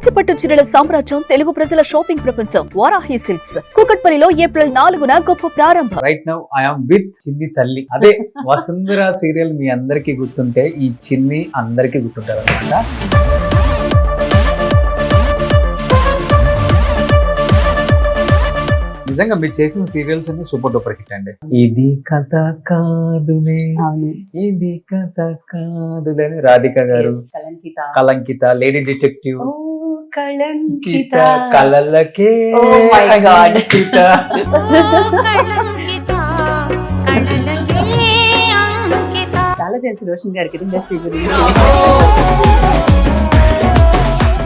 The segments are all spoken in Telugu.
కంచిపట్టు చీరల సామ్రాజ్యం, తెలుగు ప్రజల షాపింగ్ ప్రపంచం వారాహి సిల్క్స్. కూకట్పల్లిలో ఏప్రిల్ 4న గొప్ప ప్రారంభం. Right now I'm with Chinni Thalli. అదే వసుంధర సీరియల్ మీ అందరికీ గుర్తుంటే ఈ చిన్ని అందరికీ గుర్తుంటారు అనమాట. నిజంగా మీరు చేసిన సీరియల్స్ అన్ని సూపర్ డూపర్ హిట్ అండి. ఇది కథ కాదులే, ఇది కథ కాదులే అని రాధిక గారు, కలంకిత, లేడీ డిటెక్టివ్, కళంకిత, కలలకే అంకిత. చాలా తెలుసు రోషన్ గారికి ఇండస్ట్రీ గురించి.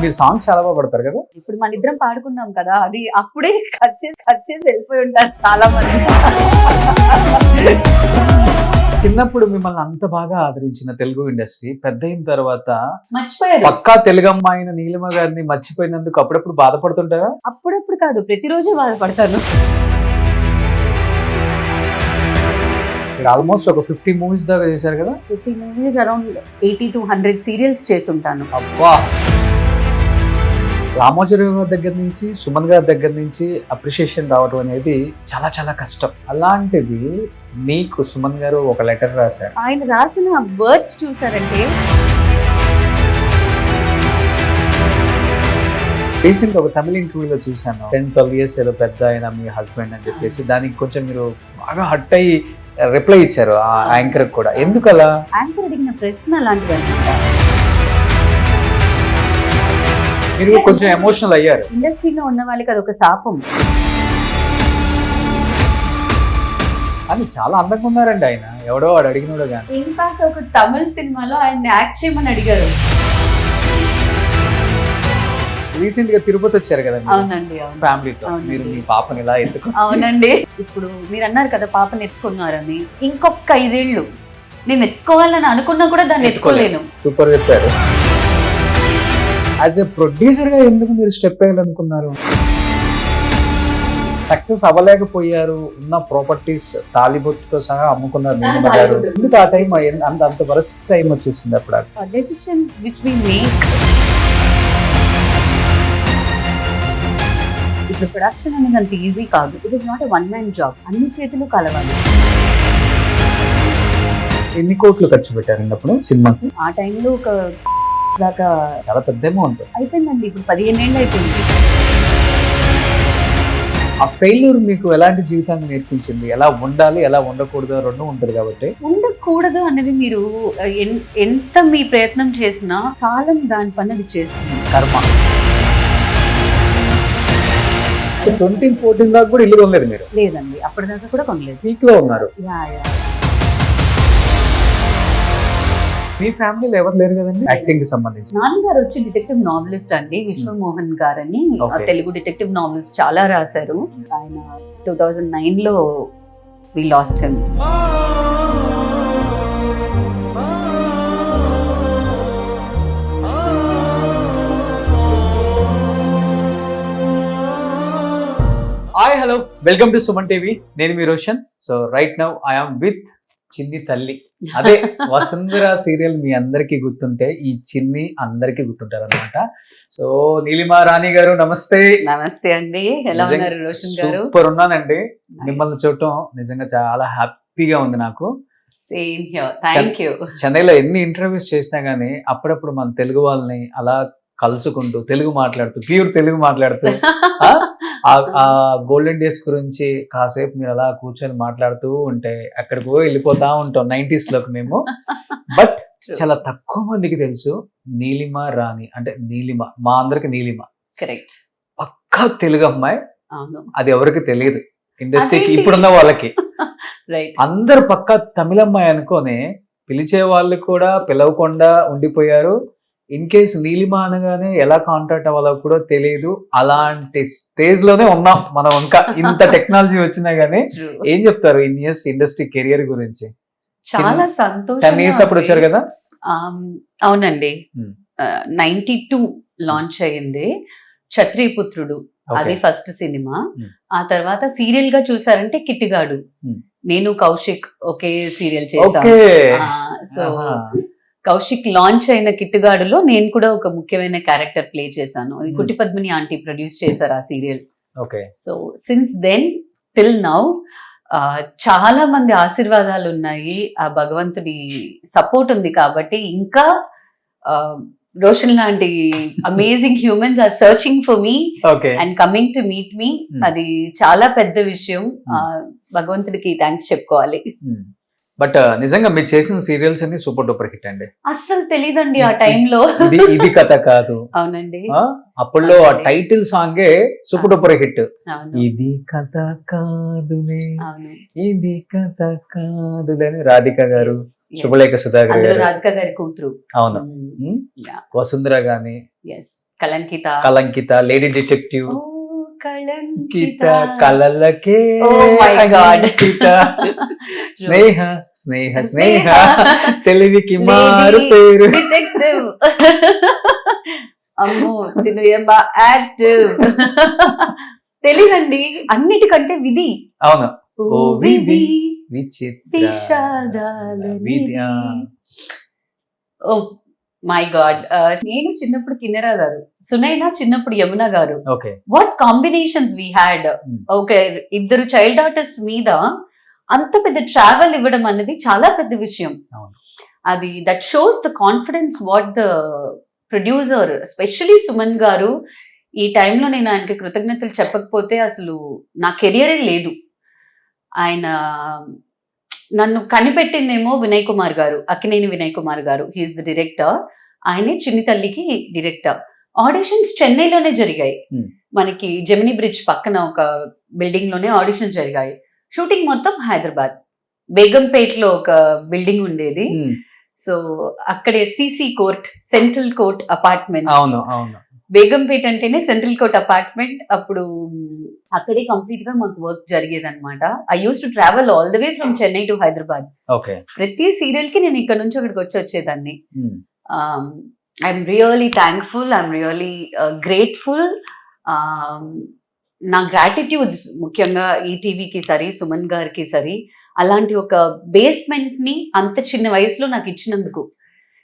మీరు సాంగ్స్ చాలా బాగా పడతారు కదా. ఇప్పుడు మన ఇద్దరం పాడుకున్నాం కదా, అది అప్పుడే కట్ చేసి వెళ్ళిపోయి ఉంటారు చాలా మంది. చిన్నప్పుడు మిమ్మల్ని అంత బాగా ఆదరించిన తెలుగు ఇండస్ట్రీ పెద్ద అయిన తర్వాత మర్చిపోయారు. పక్కా తెలుగు అమ్మాయిన నీలిమ గారిని మర్చిపోయినందుకు అప్పుడప్పుడు బాధపడుతుంటారా? అప్పుడప్పుడు కాదు, ప్రతిరోజు బాధపడతాను. ఆల్మోస్ట్ ఒక 50 మూవీస్ దాకా చేశారు కదా. 50 మూవీస్, అరౌండ్ 80 to 100 సీరియల్స్ చేసుంటాను. అబ్బా, రామోజీరావు గారి దగ్గర నుంచి, సుమన్ గారి దగ్గర నుంచి అప్రిషియేషన్ రావడం అనేది చాలా చాలా కష్టం. అలాంటిది మీకు సుమన్ గారు ఒక లెటర్ రాశారు. ఆయన రాసిన వర్డ్స్ చూసారంటే, రీసెంట్ ఒక తమిళ ఇంటర్వ్యూలో చూశాను, 10-12 years ఏదో పెద్ద ఆయన మీ హస్బెండ్ అని చెప్పేసి. దానికి కొంచెం మీరు బాగా హట్ అయ్యి రిప్లై ఇచ్చారు ఆ యాంకర్ కూడా. ఎందుకు అలా? యాంకర్ అడిగిన ప్రశ్న అలాంటిది. మీరు కొంచెం ఎమోషనల్ అయ్యారు. ఇండస్ట్రీలో ఉన్న వాళ్ళకి అదొక శాపం. అని చాలా అందంగా ఉన్నారండి ఆయన. ఎవడో వాడు అడిగినోడు కానీ. ఇన్ఫాక్ట్ ఒక తమిళ సినిమాలో ఆయన యాక్ట్ చేయమని అడిగారు. రీసెంట్ గా తిరుపతి వచ్చారు కదా అవునండి, ఫ్యామిలీతో. మీరు మీ పాపని ఇలా ఎత్తుకు. అవునండి. ఇప్పుడు మీరు అన్నారు కదా పాపని ఎత్తుకున్నారని. ఇంకొక 5 ఏళ్ళు నేను ఎత్తుకోవాలని అనుకున్నా కూడా దాన్ని ఎత్తుకోలేను. సూపర్ చెప్పారు. యాజ్ ఎ ప్రొడ్యూసర్ గా ఎందుకు మీరు స్టెప్ వేయాలనుకున్నారు? సక్సెస్ అవ్వలేకపోయారు. ఉన్న ప్రాపర్టీస్ తాలిబొట్టుతో సహా అమ్ముకున్నారు నీలిమ గారు. ఎందుకు ఆ టైం అంత వరస్ట్ టైం వచ్చేసింది అప్పుడు? Decision which we make. ఇప్పుడు ప్రొడక్షన్ అనేది అంత ఈజీ కాదు. It is not a one man job. అన్ని చేతులు కలవాలి. ఎన్ని కోట్లు ఖర్చు పెట్టారండి అప్పుడు సినిమాకి? ఆ టైంలో ఒక దాకా చాలా పెద్ద అమౌంట్ అయిపోయిందండి. ఇప్పుడు 15 ఏళ్ళు అయిపోయింది. ఆ ఫెయిల్యూర్ మీకు ఎలాంటి జీవితాన్ని నేర్పించింది? ఎలా ఉండాలి, ఎలా ఉండకూడదు, రెండు ఉంటుంది కాబట్టి. ఉండకూడదు అనేది మీరు ఎంత మీ ప్రయత్నం చేసినా కాలం దాని పని చేస్తుంది. కర్మ. 2014 దాకా కూడా ఇల్లు కొనలేదు మీరు? లేదండి, అప్పటిదాకా కూడా కొనలేదు. పీక్ లో ఉన్నారు. మీ ఫ్యామిలీలో ఎవరు లేరు కదండి యాక్టింగ్ కి సంబంధించి? నాన్నగారు వచ్చి డిటెక్టివ్ నావెలిస్ట్ అండి, విశ్వమోహన్ గారని. తెలుగు డిటెక్టివ్ నావెల్స్ చాలా రాశారు. ఆయన 2009 లో we lost him. Hi, hello, welcome to Suman TV. నేను మీ Roshan. So right now I'm with Chinni Thalli. అదే వసుంధర సీరియల్ మీ అందరికీ గుర్తుంటే ఈ చిన్ని అందరికీ గుర్తుంటారు అనమాట. సో నీలిమ రాణి గారు నమస్తే. నమస్తే అండి, ఎలా ఉన్నారు రోషన్ గారు? సూపర్ ఉన్నానండి. మిమ్మల్ని చూడటం నిజంగా చాలా హ్యాపీగా ఉంది నాకు. Same here, thank you. చెన్నైలో ఎన్ని ఇంటర్వ్యూస్ చేసినా గానీ అప్పుడప్పుడు మన తెలుగు వాళ్ళని అలా కలుసుకుంటూ తెలుగు మాట్లాడుతూ, ప్యూర్ తెలుగు మాట్లాడుతూ, ఆ గోల్డెన్ డేస్ గురించి కాసేపు మీరు అలా కూర్చొని మాట్లాడుతూ ఉంటే అక్కడికి వెళ్ళిపోతా ఉంటాం 90s లోకి మేము. బట్ చాలా తక్కువ మందికి తెలుసు నీలిమ రాణి అంటే నీలిమ. మా అందరికి నీలిమ కరెక్ట్, పక్కా తెలుగు అమ్మాయి. అవును, అది ఎవరికి తెలియదు ఇండస్ట్రీకి ఇప్పుడున్న వాళ్ళకి. అందరు పక్కా తమిళమ్మాయి అనుకోనే పిలిచే వాళ్ళు కూడా పిలవకుండా ఉండిపోయారు. ఇన్ కేస్ నీలిమ అనగానే ఎలా కాంటాక్ట్ అవ్వాలో కూడా తెలియదు. అలాంటి స్టేజ్ లోనే ఉన్నాం మనం. ఇంకా ఇంత టెక్నాలజీ వచ్చినా గానీ ఏం చెప్తారు ఇన్ ఇయర్స్ ఇండస్ట్రీ కెరియర్ గురించి? చాలా సంతోషం. 10 years అప్పుడు వచ్చారు కదా? అవునండి, 92 లాంచ్ అయ్యింది క్షత్రియపుత్రుడు. అది ఫస్ట్ సినిమా. ఆ తర్వాత సీరియల్ గా చూసారంటే కిట్టిగాడు. నేను కౌశిక్ ఒకే సీరియల్ చేశాను. సో కౌశిక్ లాంచ్ అయిన కిట్టుగాడులో నేను కూడా ఒక ముఖ్యమైన క్యారెక్టర్ ప్లే చేశాను. అది కుట్టి పద్మిని ఆంటీ ప్రొడ్యూస్ చేశారు ఆ serial. Okay. So since then till now చాలా మంది ఆశీర్వాదాలు ఉన్నాయి, ఆ భగవంతుడి సపోర్ట్ ఉంది కాబట్టి ఇంకా రోషన్ లాంటి amazing humans are searching for me okay. And coming to meet me. అది చాలా పెద్ద విషయం. భగవంతుడికి థ్యాంక్స్ చెప్పుకోవాలి. బట్ నిజంగా మీరు చేసిన సీరియల్స్ అన్ని సూపర్ డూపర్ హిట్ అండి. అస్సలు తెలీదండి ఆ టైంలో. ఇది కథ కాదు. అవునండి. అప్పుల్లో ఆ టైటిల్ సాంగే సూపర్ డూపర్ హిట్. అవును. ఇది కథ కాదులే, అవును. ఇది కథ కాదులే అని రాధిక గారు, Yes, yes. శుభలేఖ సుధాకర్ అందులో గారు. రాధిక గారి కూతురు. అవును. వసుంధర గాని, yes. Kalankita. Kalankita, lady detective, oh, Kalankita. Geeta, కలలకే Oh my God. Ankita. Sneha Sneha Sneha తెలివికి మారు Lady పేరు. డిటెక్టివ్. అమ్మో తిను ఏం బా యాక్టివ్. తెలీదండి. అన్నిటికంటే విధి. అవును. ఓ విధి విచిత్ర విషాదాల విధి. Oh my god. నేను చిన్నప్పుడు కిన్నెరా గారు, సునైనా చిన్నప్పుడు Yamuna garu. Okay. What combinations we had. Okay, ఇద్దరు చైల్డ్ ఆర్టిస్ట్ మీద అంత పెద్ద ట్రావెల్ ఇవ్వడం అనేది చాలా పెద్ద విషయం. అవును. అది that shows the confidence what the producer, especially Suman గారు. ఈ టైంలో నేను ఆయనకి కృతజ్ఞతలు చెప్పకపోతే అసలు నా కెరియరే లేదు. ఆయన నన్ను కనిపెట్టిందేమో వినయ్ కుమార్ గారు, Akkineni Vinay Kumar garu. He's the director. ఆయనే చిన్ని తల్లికి డైరెక్టర్. ఆడిషన్స్ చెన్నైలోనే జరిగాయి. మనకి జెమినీ బ్రిడ్జ్ పక్కన ఒక బిల్డింగ్ లోనే ఆడిషన్స్ జరిగాయి. షూటింగ్ మొత్తం హైదరాబాద్ బేగంపేటలో ఒక బిల్డింగ్ ఉండేది. సో అక్కడే CC court, central court apartment. అవును అవును. బేగంపేట అంటేనే సెంట్రల్ కోర్ట్ అపార్ట్మెంట్. అప్పుడు అక్కడే కంప్లీట్ గా మాకు వర్క్ జరిగేది అనమాట. I used to travel all the way from Chennai to Hyderabad. Okay. ప్రతి సీరియల్ కి నేను ఇక్కడ నుంచి అక్కడికి వచ్చేదాన్ని. I'm really thankful, I'm really grateful. నా గ్రాటిట్యూడ్స్ ముఖ్యంగా ఈటీవీకి సరి, సుమన్ గారికి సరి, అలాంటి ఒక బేస్మెంట్ ని అంత చిన్న వయసులో నాకు ఇచ్చినందుకు.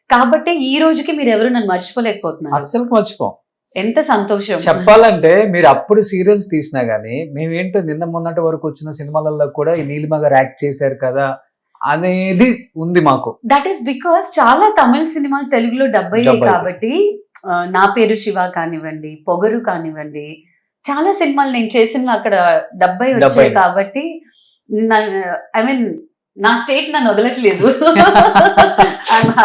కాబట్టి ఈ రోజుకి మీరు ఎవరు నన్ను మర్చిపోలేకపోతున్నారు. అస్సలు మర్చిపోం. ఎంత సంతోషం. చెప్పాలంటే మీరు అప్పుడు సీరియల్స్ తీసినా గానీ మేమేంటో నిన్న మొన్నటి వరకు వచ్చిన సినిమాలలో కూడా ఈ నీలిమ గారు యాక్ట్ చేశారు కదా అనేది ఉంది మాకు. దట్ ఈస్ బికాస్ చాలా తమిళ సినిమాలు తెలుగులో డబ్ అయ్యాయి కాబట్టి. నా పేరు శివ కానివ్వండి, పొగరు కానివ్వండి, చాలా సినిమాలు నేను చేసిన అక్కడ 70 వచ్చాయి కాబట్టి ఐ మీన్ నా స్టేట్ నన్ను వదలట్లేదు.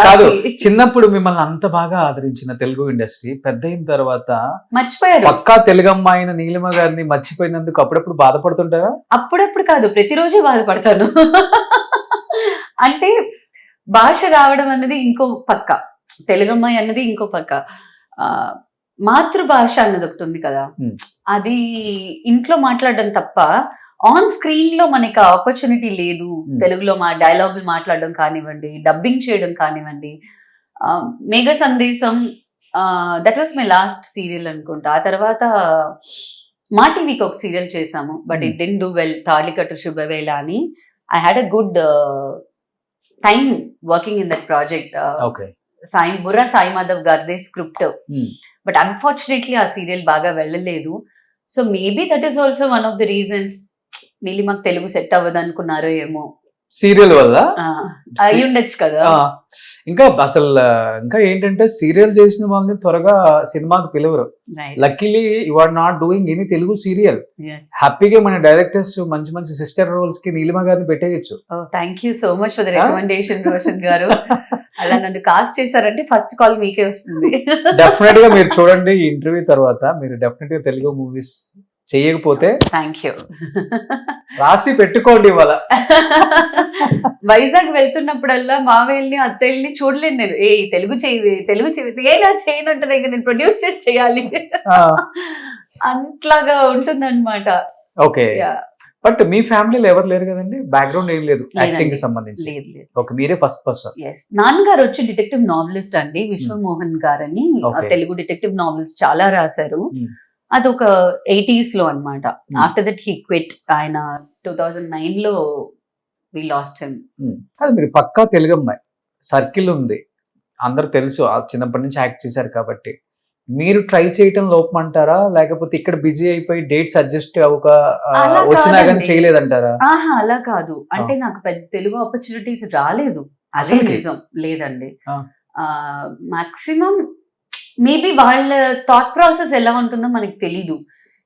కాదు, చిన్నప్పుడు మిమ్మల్ని అంత బాగా ఆదరించిన తెలుగు ఇండస్ట్రీ పెద్ద అయిన తర్వాత మర్చిపోయారు. పక్కా తెలుగు అమ్మాయిన నీలిమ గారిని మర్చిపోయినందుకు అప్పుడప్పుడు బాధపడుతుంటారా? అప్పుడప్పుడు కాదు, ప్రతిరోజు బాధపడతాను. అంటే భాష రావడం అన్నది ఇంకో పక్క, తెలుగు అమ్మాయి అన్నది ఇంకో పక్క, మాతృభాష అన్నది ఒకటి ఉంది కదా, అది ఇంట్లో మాట్లాడడం తప్ప ఆన్ స్క్రీన్ లో మనకి ఆపర్చునిటీ లేదు. తెలుగులో మా డైలాగులు మాట్లాడడం కానివ్వండి, డబ్బింగ్ చేయడం కానివ్వండి. Megha Sandesam that was my last serial అనుకుంటా. ఆ తర్వాత మా టీవీకి ఒక సీరియల్ చేసాము, but it didn't do well, Talikattu Subhavela అని. I had a good time working in that project. Burra Sai Madhav గారిదే స్క్రిప్ట్, బట్ అన్ఫార్చునేట్లీ ఆ సీరియల్ బాగా వెళ్ళలేదు. So maybe that is also one of the reasons నీలిమకు తెలుగు సెట్ అవ్వదు అనుకున్నారో ఏమో. సీరియల్ వల్ల అయి ఉండొచ్చు కదా. ఇంకా అసలు ఇంకా ఏంటంటే సీరియల్ చేసిన వాళ్ళని త్వరగా సినిమాకి పిలవరు. Luckily you are not doing any Telugu serial. హ్యాపీగా మన డైరెక్టర్స్ మంచి మంచి సిస్టర్ రోల్స్ కి నీలిమ గారిని పెట్టేయచ్చు. Thank you so much for the recommendation Roshan గారు. అలా నన్ను కాస్ట్ చేశారంటే ఫస్ట్ కాల్ మీకే వస్తుంది. డెఫినెట్ గా మీరు చూడండి ఈ ఇంటర్వ్యూ తర్వాత, మీరు డెఫినెట్ గా తెలుగు మూవీస్ చేయకపోతే థ్యాంక్ యూ రాసి పెట్టుకోండి. ఇవాళ వైజాగ్ వెళ్తున్నప్పుడల్లా మావేల్ని అత్తయ్యల్ని చూడలేను నేను. ఏ తెలుగు చేయి ఏనా చేయనంటే ఇక నేను ప్రొడ్యూస్ చేసి చేయాలి అంట్లాగా ఉంటుంది అనమాట. ఓకే. బట్ మీ ఫ్యామిలీలో ఎవరు లేరు కదండి, బ్యాక్గ్రౌండ్ ఏం లేదు యాక్టింగ్ కి సంబంధించి? లేదు. ఓకే, మీరే ఫస్ట్ పర్సన్. నాన్నగారు వచ్చి డిటెక్టివ్ నావలిస్ట్ అండి, విశ్వమోహన్ గారని. తెలుగు డిటెక్టివ్ నావెల్స్ చాలా రాశారు. అదొక 80s లో అనమాట. After that he quit. ఆయన 2009 లో వి లాస్ట్ హిమ్. అది మీరు పక్కా తెలుగు అమ్మాయి, సర్కిల్ ఉంది, అందరు తెలుసు చిన్నప్పటి నుంచి యాక్ట్ చేశారు కాబట్టి, మీరు ట్రై చేయటం లోపం అంటారా, లేకపోతే ఇక్కడ బిజీ అయిపోయి డేట్స్ అడ్జస్ట్ అవ్వక అలా వచ్చినా కానీ కాదండి. చేయలేదంటారా? ఆహా అలా కాదు, అంటే నాకు పెద్ద తెలుగు ఆపర్చునిటీస్ రాలేదు, అదే అసలుకి? నిజం. లేదండి, ఆ. మాక్సిమం మేబీ వాళ్ళ థాట్ ప్రాసెస్ ఎలా ఉంటుందో మనకి తెలీదు.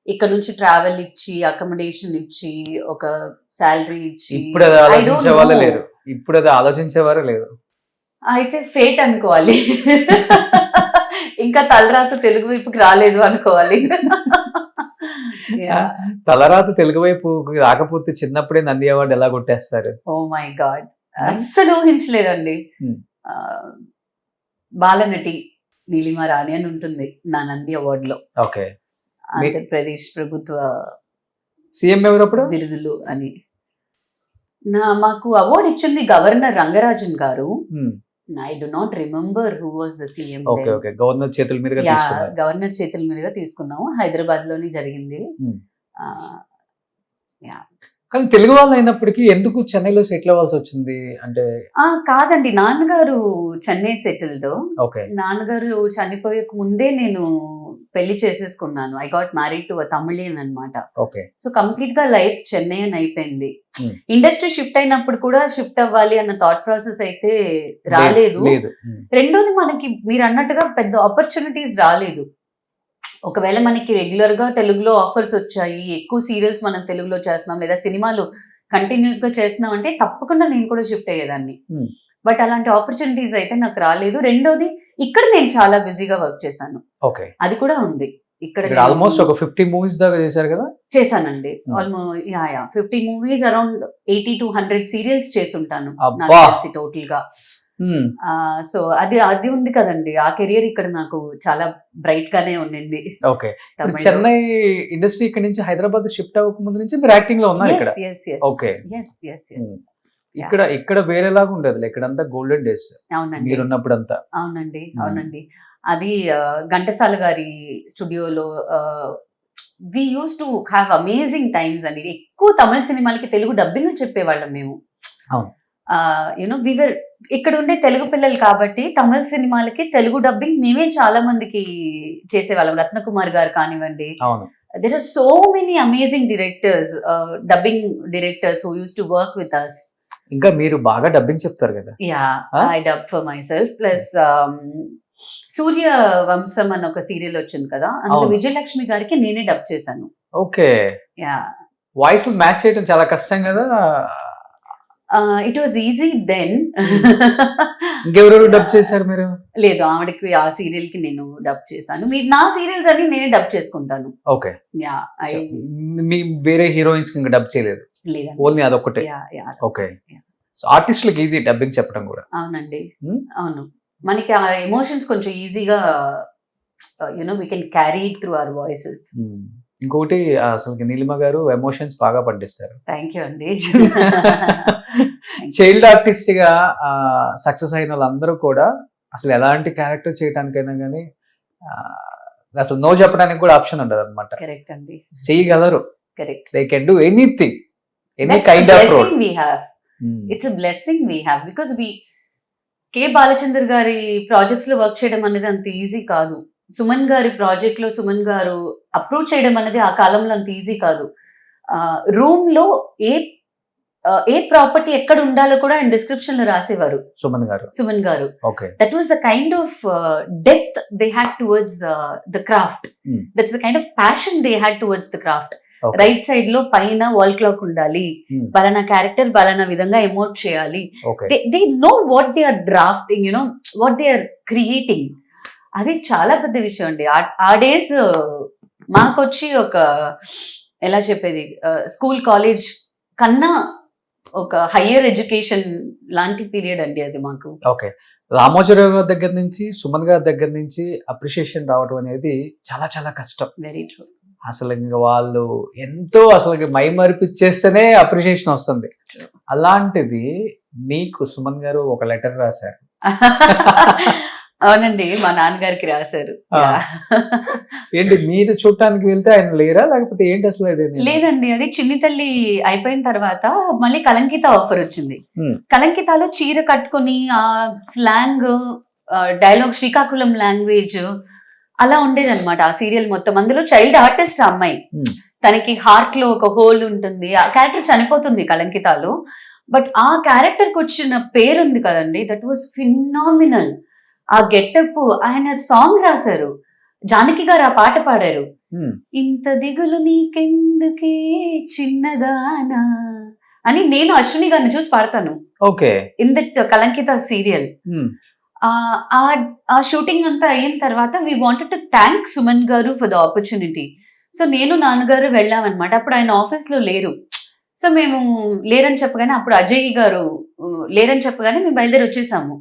ఇక్కడ నుంచి ట్రావెల్ ఇచ్చి, అకామిడేషన్ ఇచ్చి, ఒక శాలరీ ఇచ్చి, ఇప్పుడు అది I don't ఆలోచించే వాళ్ళే know. లేరు, ఇప్పుడు అది ఆలోచించేవారే లేరు. అయితే ఫేట్ అనుకోవాలి. ఇంకా తలరాత తెలుగు వైపుకి రాలేదు అనుకోవాలి. తలరాత తెలుగు వైపు రాకపోతే చిన్నప్పుడే నంది అవార్డు ఎలా కొట్టేస్తారు? ఓ మై గాడ్, అస్సలు ఊహించలేదండి. Hmm. ఆ, బాలనటి నీలిమ రాణి అని ఉంటుంది నా నంది అవార్డ్ లో, ఓకే. ఆంధ్రప్రదేశ్ ప్రభుత్వ సీఎం ఎవరు అప్పుడు? బిరుదులు అని. మాకు అవార్డు ఇచ్చింది గవర్నర్ రంగరాజన్ గారు. I do not remember who was the CM. Okay okay, governor చేతుల మీదుగా తీసుకున్నారు. గవర్నర్ చేతుల మీదుగా తీసుకున్నాము, హైదరాబాద్ లోనే జరిగింది. Hmm. ఆ, కానీ తెలుగు వాళ్ళు అయినప్పటికీ ఎందుకు చెన్నైలో సెటిల్ అవ్వాల్సి వచ్చింది అంటే? కాదండి, నాన్నగారు చెన్నై సెటిల్డ్. ఓకే. నాన్నగారు చనిపోయక ముందే నేను పెళ్లి చేసేసుకున్నాను. I got married to Tamilian అన్నమాట. ఓకే. సో కంప్లీట్ గా లైఫ్ చెన్నై అని అయిపోయింది. Hmm. ఇండస్ట్రీ షిఫ్ట్ అయినప్పుడు కూడా షిఫ్ట్ అవ్వాలి అన్న థాట్ ప్రాసెస్ అయితే రాలేదు. లేదు. రెండోది, మనకి మీరు అన్నట్టుగా పెద్ద ఆపర్చునిటీస్ రాలేదు. ఒకవేళ మనకి రెగ్యులర్ గా తెలుగులో ఆఫర్స్ వచ్చాయి, ఎక్కువ సీరియల్స్ మనం తెలుగులో చేస్తున్నాం, లేదా సినిమాలు కంటిన్యూస్ గా చేస్తున్నాం అంటే తప్పకుండా నేను కూడా షిఫ్ట్ అయ్యేదాన్ని. Hmm. బట్ అలాంటి ఆపర్చునిటీస్ అయితే నాకు రాలేదు. రెండోది, ఇక్కడ నేను చాలా బిజీగా వర్క్ చేశాను, ఓకే. అది కూడా ఉంది. ఇక్కడ ఆల్మోస్ట్ ఒక 50 మూవీస్ దాకా చేశారు కదా? చేశానండి. Hmm. Almost 50 movies, around 80 to 100 serials చేసుంటాను అబ్బా. టోటల్ గా. సో అది ఉంది కదండి, ఆ కెరియర్ ఇక్కడ నాకు చాలా బ్రైట్ గానే ఉండింది. ఓకే. చెన్నై ఇండస్ట్రీ ఇక్కడ నుంచి హైదరాబాద్ షిఫ్ట్ అవ్వక ముందు నుంచి మీరు యాక్టింగ్ లో ఉన్నారు ఇక్కడ? ఓకే. ఇక్కడ వేరేలాగా ఉండదు, ఇక్కడంతా గోల్డెన్ డేస్ అవునండి, మీరున్నప్పుడు అంతా. అవునండి, అవునండి. అది ఘంటసాల గారి స్టూడియోలో we use to have amazing times అండి. ఎక్కువ తమిళ సినిమాలకి తెలుగు డబ్బింగ్ చెప్పేవాళ్ళం మేము. అవును. యునో వివర్ ఇక్కడ ఉండే తెలుగు పిల్లలు కాబట్టి తమిళ సినిమాలకి తెలుగు డబ్బింగ్ మేమే చాలా మందికి చేసేవాళ్ళం. రత్నకుమార్ గారు కానివ్వండి, అవును. there are so many amazing directors, dubbing directors who used to work with us. ఇంకా మీరు బాగా డబ్బింగ్ చెప్తారు కదా? I dub for myself. Plus సూర్య వంశం అన్న ఒక సీరియల్ వచ్చింది కదా, అందులో అవును. విజయలక్ష్మి గారికి నేనే డబ్ చేశాను. ఓకే. వాయిస్ మ్యాచ్ చేయడం చాలా కష్టం కదా? It was easy then. ఇంకెవరెవరు డబ్ చేశారు మీరు? లేదు, ఆవిడకి ఆ సీరియల్ కి నేను డబ్ చేశాను. నా సీరియల్స్ అన్ని నేనే డబ్ చేసుకుంటాను. ఓకే. మీ వేరే హీరోయిన్స్ కి ఇంకా డబ్ చేయలేదు? లేదండి, ఓన్లీ అదొకటే. ఓకే. సో ఆర్టిస్టులకు ఈజీ డబ్బింగ్ చెప్పడం కూడా? అవునండి, అవును. మనకి ఆ ఎమోషన్స్ కొంచెం ఈజీగా we can carry it through our voices. ఇంకోటి, అసలు నీలిమ గారు ఎమోషన్స్ బాగా పండిస్తారు. థ్యాంక్ యూ అండి. చైల్డ్ ఆర్టిస్ట్ గా సక్సెస్ అయిన వాళ్ళందరూ కూడా అసలు ఎలాంటి క్యారెక్టర్ చేయడానికైనా కానీ అసలు నో చెప్పడానికి కూడా ఆప్షన్ ఉండదు అనమాట. కరెక్ట్ అండి, చేయగలరు. Correct. They can do anything, any kind of role. It's a blessing we have because K Balachandra గారి ప్రాజెక్ట్స్ లో వర్క్ చేయడం అనేది అంత ఈజీ కాదు. సుమన్ గారి ప్రాజెక్ట్ లో సుమన్ గారు అప్రూవ్ చేయడం అనేది ఆ కాలంలో అంత ఈజీ కాదు. రూమ్ లో ఏ ప్రాపర్టీ ఎక్కడ ఉండాలో కూడా ఆయన డిస్క్రిప్షన్ లో రాసేవారు సుమన్ గారు. That was the kind of depth they had towards the craft. That's the kind of passion they had towards the craft. Right side లో పైన వాల్ క్లాక్ ఉండాలి, బలానా క్యారెక్టర్ బలానా విధంగా ఎమోట్ చేయాలి. They know what they are drafting, you know what they are creating. అది చాలా పెద్ద విషయం అండి. ఆ డేస్ మాకొచ్చి ఒక ఎలా చెప్పేది, స్కూల్ కాలేజ్ కన్నా ఒక హయ్యర్ ఎడ్యుకేషన్ లాంటి పీరియడ్ అండి అది మాకు. ఓకే. రామోజీరావు గారి దగ్గర నుంచి సుమన్ గారి దగ్గర నుంచి అప్రిషియేషన్ రావడం అనేది చాలా చాలా కష్టం. Very true. అసలు ఇంకా వాళ్ళు ఎంతో అసలు మైమరిపిచ్చేస్తేనే అప్రిషియేషన్ వస్తుంది. అలాంటిది మీకు సుమన్ గారు ఒక లెటర్ రాశారు. అవునండి, మా నాన్నగారికి రాశారు. ఏంటి, మీరు చూడటానికి వెళ్తే ఆయన లేరా లేకపోతే ఏంటి అసలు? లేదండి, అది చిన్ని తల్లి అయిపోయిన తర్వాత మళ్ళీ కలంకిత ఆఫర్ వచ్చింది. కలంకితాలో చీర కట్టుకుని ఆ స్లాంగ్ డైలాగ్ శ్రీకాకుళం లాంగ్వేజ్ అలా ఉండేదన్నమాట ఆ సీరియల్ మొత్తం. అందులో చైల్డ్ ఆర్టిస్ట్ అమ్మాయి, Hmm. తనకి హార్ట్ లో ఒక హోల్ ఉంటుంది, ఆ క్యారెక్టర్ చనిపోతుంది కలంకితాలో. బట్ ఆ క్యారెక్టర్ కి వచ్చిన పేరు ఉంది కదండి, దట్ వాజ్ ఫినామినల్. ఆ గెటప్, ఆయన సాంగ్ రాశారు, జానకి గారు ఆ పాట పాడారు. Hmm. ఇంత దిగులు నీకెందుకే చిన్నదానా అని నేను అశ్విని గారిని చూసి పాడతాను okay. In that Kalankita serial. Hmm. ఆ షూటింగ్ అంతా అయిన తర్వాత we wanted to thank Suman గారు ఫర్ ద ఆపర్చునిటీ. సో నేను నాన్నగారు వెళ్ళామన్నమాట. అప్పుడు ఆయన ఆఫీస్ లో లేరు. సో మేము లేరని చెప్పగానే, అప్పుడు అజయ్ గారు లేరని చెప్పగానే మేము బయలుదేరి వచ్చేసాము.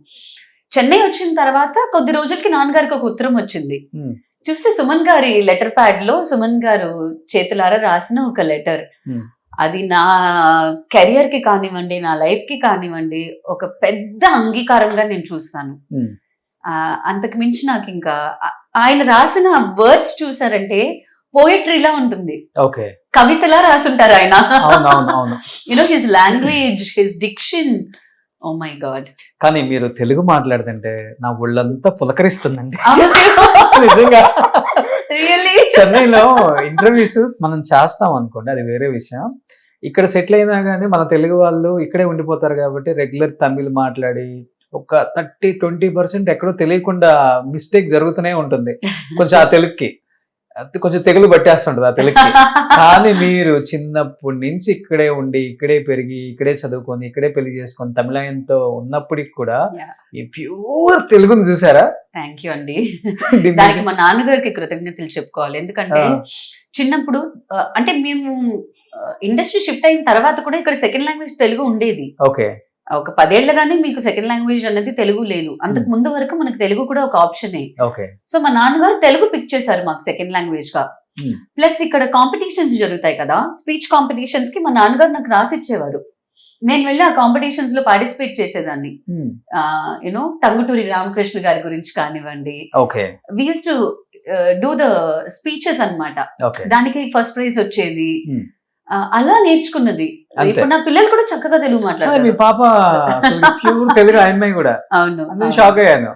చెన్నై వచ్చిన తర్వాత కొద్ది రోజులకి నాన్నగారికి ఒక ఉత్తరం వచ్చింది. Hmm. చూస్తే సుమన్ గారి లెటర్ ప్యాడ్ లో సుమన్ గారు చేతులారా రాసిన ఒక లెటర్. Hmm. అది నా కెరియర్ కి కానివ్వండి, నా లైఫ్ కి కానివ్వండి, ఒక పెద్ద అంగీకారంగా నేను చూస్తాను. Hmm. అంతకు మించి నాకు ఇంకా ఆయన రాసిన వర్డ్స్ చూసారంటే పోయిటరీలా ఉంటుంది, ఓకే. కవితలా రాసుంటారు ఆయన. అవును. You know his language, his diction, oh my god. కానీ మీరు తెలుగు మాట్లాడుతుంటే నా ఒళ్ళంతా పులకరిస్తుందండి నిజంగా. రియల్లీ చెన్నైలో ఇంటర్వ్యూస్ మనం చేస్తాం అనుకోండి, అది వేరే విషయం. ఇక్కడ సెటిల్ అయినా కానీ మన తెలుగు వాళ్ళు ఇక్కడే ఉండిపోతారు కాబట్టి రెగ్యులర్ తమిళ్ మాట్లాడి ఒక 30-20% ఎక్కడో తెలియకుండా మిస్టేక్ జరుగుతూనే ఉంటుంది కొంచెం ఆ తెలుగుకి. కొంచెం తెగులు పట్టేస్తుంటది ఆ తెలుగుకి. కానీ మీరు చిన్నప్పటి నుంచి ఇక్కడే ఉండి, ఇక్కడే పెరిగి, ఇక్కడే చదువుకొని, ఇక్కడే పెళ్లి చేసుకొని తమిళంతో ఉన్నప్పటికి కూడా ఈ ప్యూర్ తెలుగుని చూసారా? థ్యాంక్ యూ అండి. దానికి మా నాన్నగారికి కృతజ్ఞతలు చెప్పుకోవాలి. ఎందుకంటే చిన్నప్పుడు అంటే మేము ఇండస్ట్రీ షిఫ్ట్ అయిన తర్వాత కూడా ఇక్కడ సెకండ్ లాంగ్వేజ్ తెలుగు ఉండేది. ఓకే. ఒక 10 ఏళ్లగానే మీకు సెకండ్ లాంగ్వేజ్ అనేది తెలుగు లేదు. అంతకు ముందు వరకు మనకు తెలుగు కూడా ఒక ఆప్షనే. ఓకే. సో మా నాన్నగారు తెలుగు పిక్ చేశారు మాకు సెకండ్ లాంగ్వేజ్ గా. ప్లస్ ఇక్కడ కాంపిటీషన్స్ జరుగుతాయి కదా, స్పీచ్ కాంపిటీషన్స్ కి మా నాన్నగారు నాకు రాసిచ్చేవారు. నేను వెళ్ళి ఆ కాంపిటీషన్స్ లో పార్టిసిపేట్ చేసేదాన్ని. యూనో టంగుటూరి రామకృష్ణ గారి గురించి కానివ్వండి, okay, we use to do the speeches అన్నమాట. ఓకే. దానికి ఫస్ట్ ప్రైజ్ వచ్చేది. అలా నేర్చుకున్నది. ఇప్పుడు నా పిల్లలు కూడా చక్కగా తెలుగు మీ మాట్లాడతారు. పాప ప్యూర్ తెలుగు అమ్మాయి కూడా. అవును. నేను షాక్ అయ్యాను.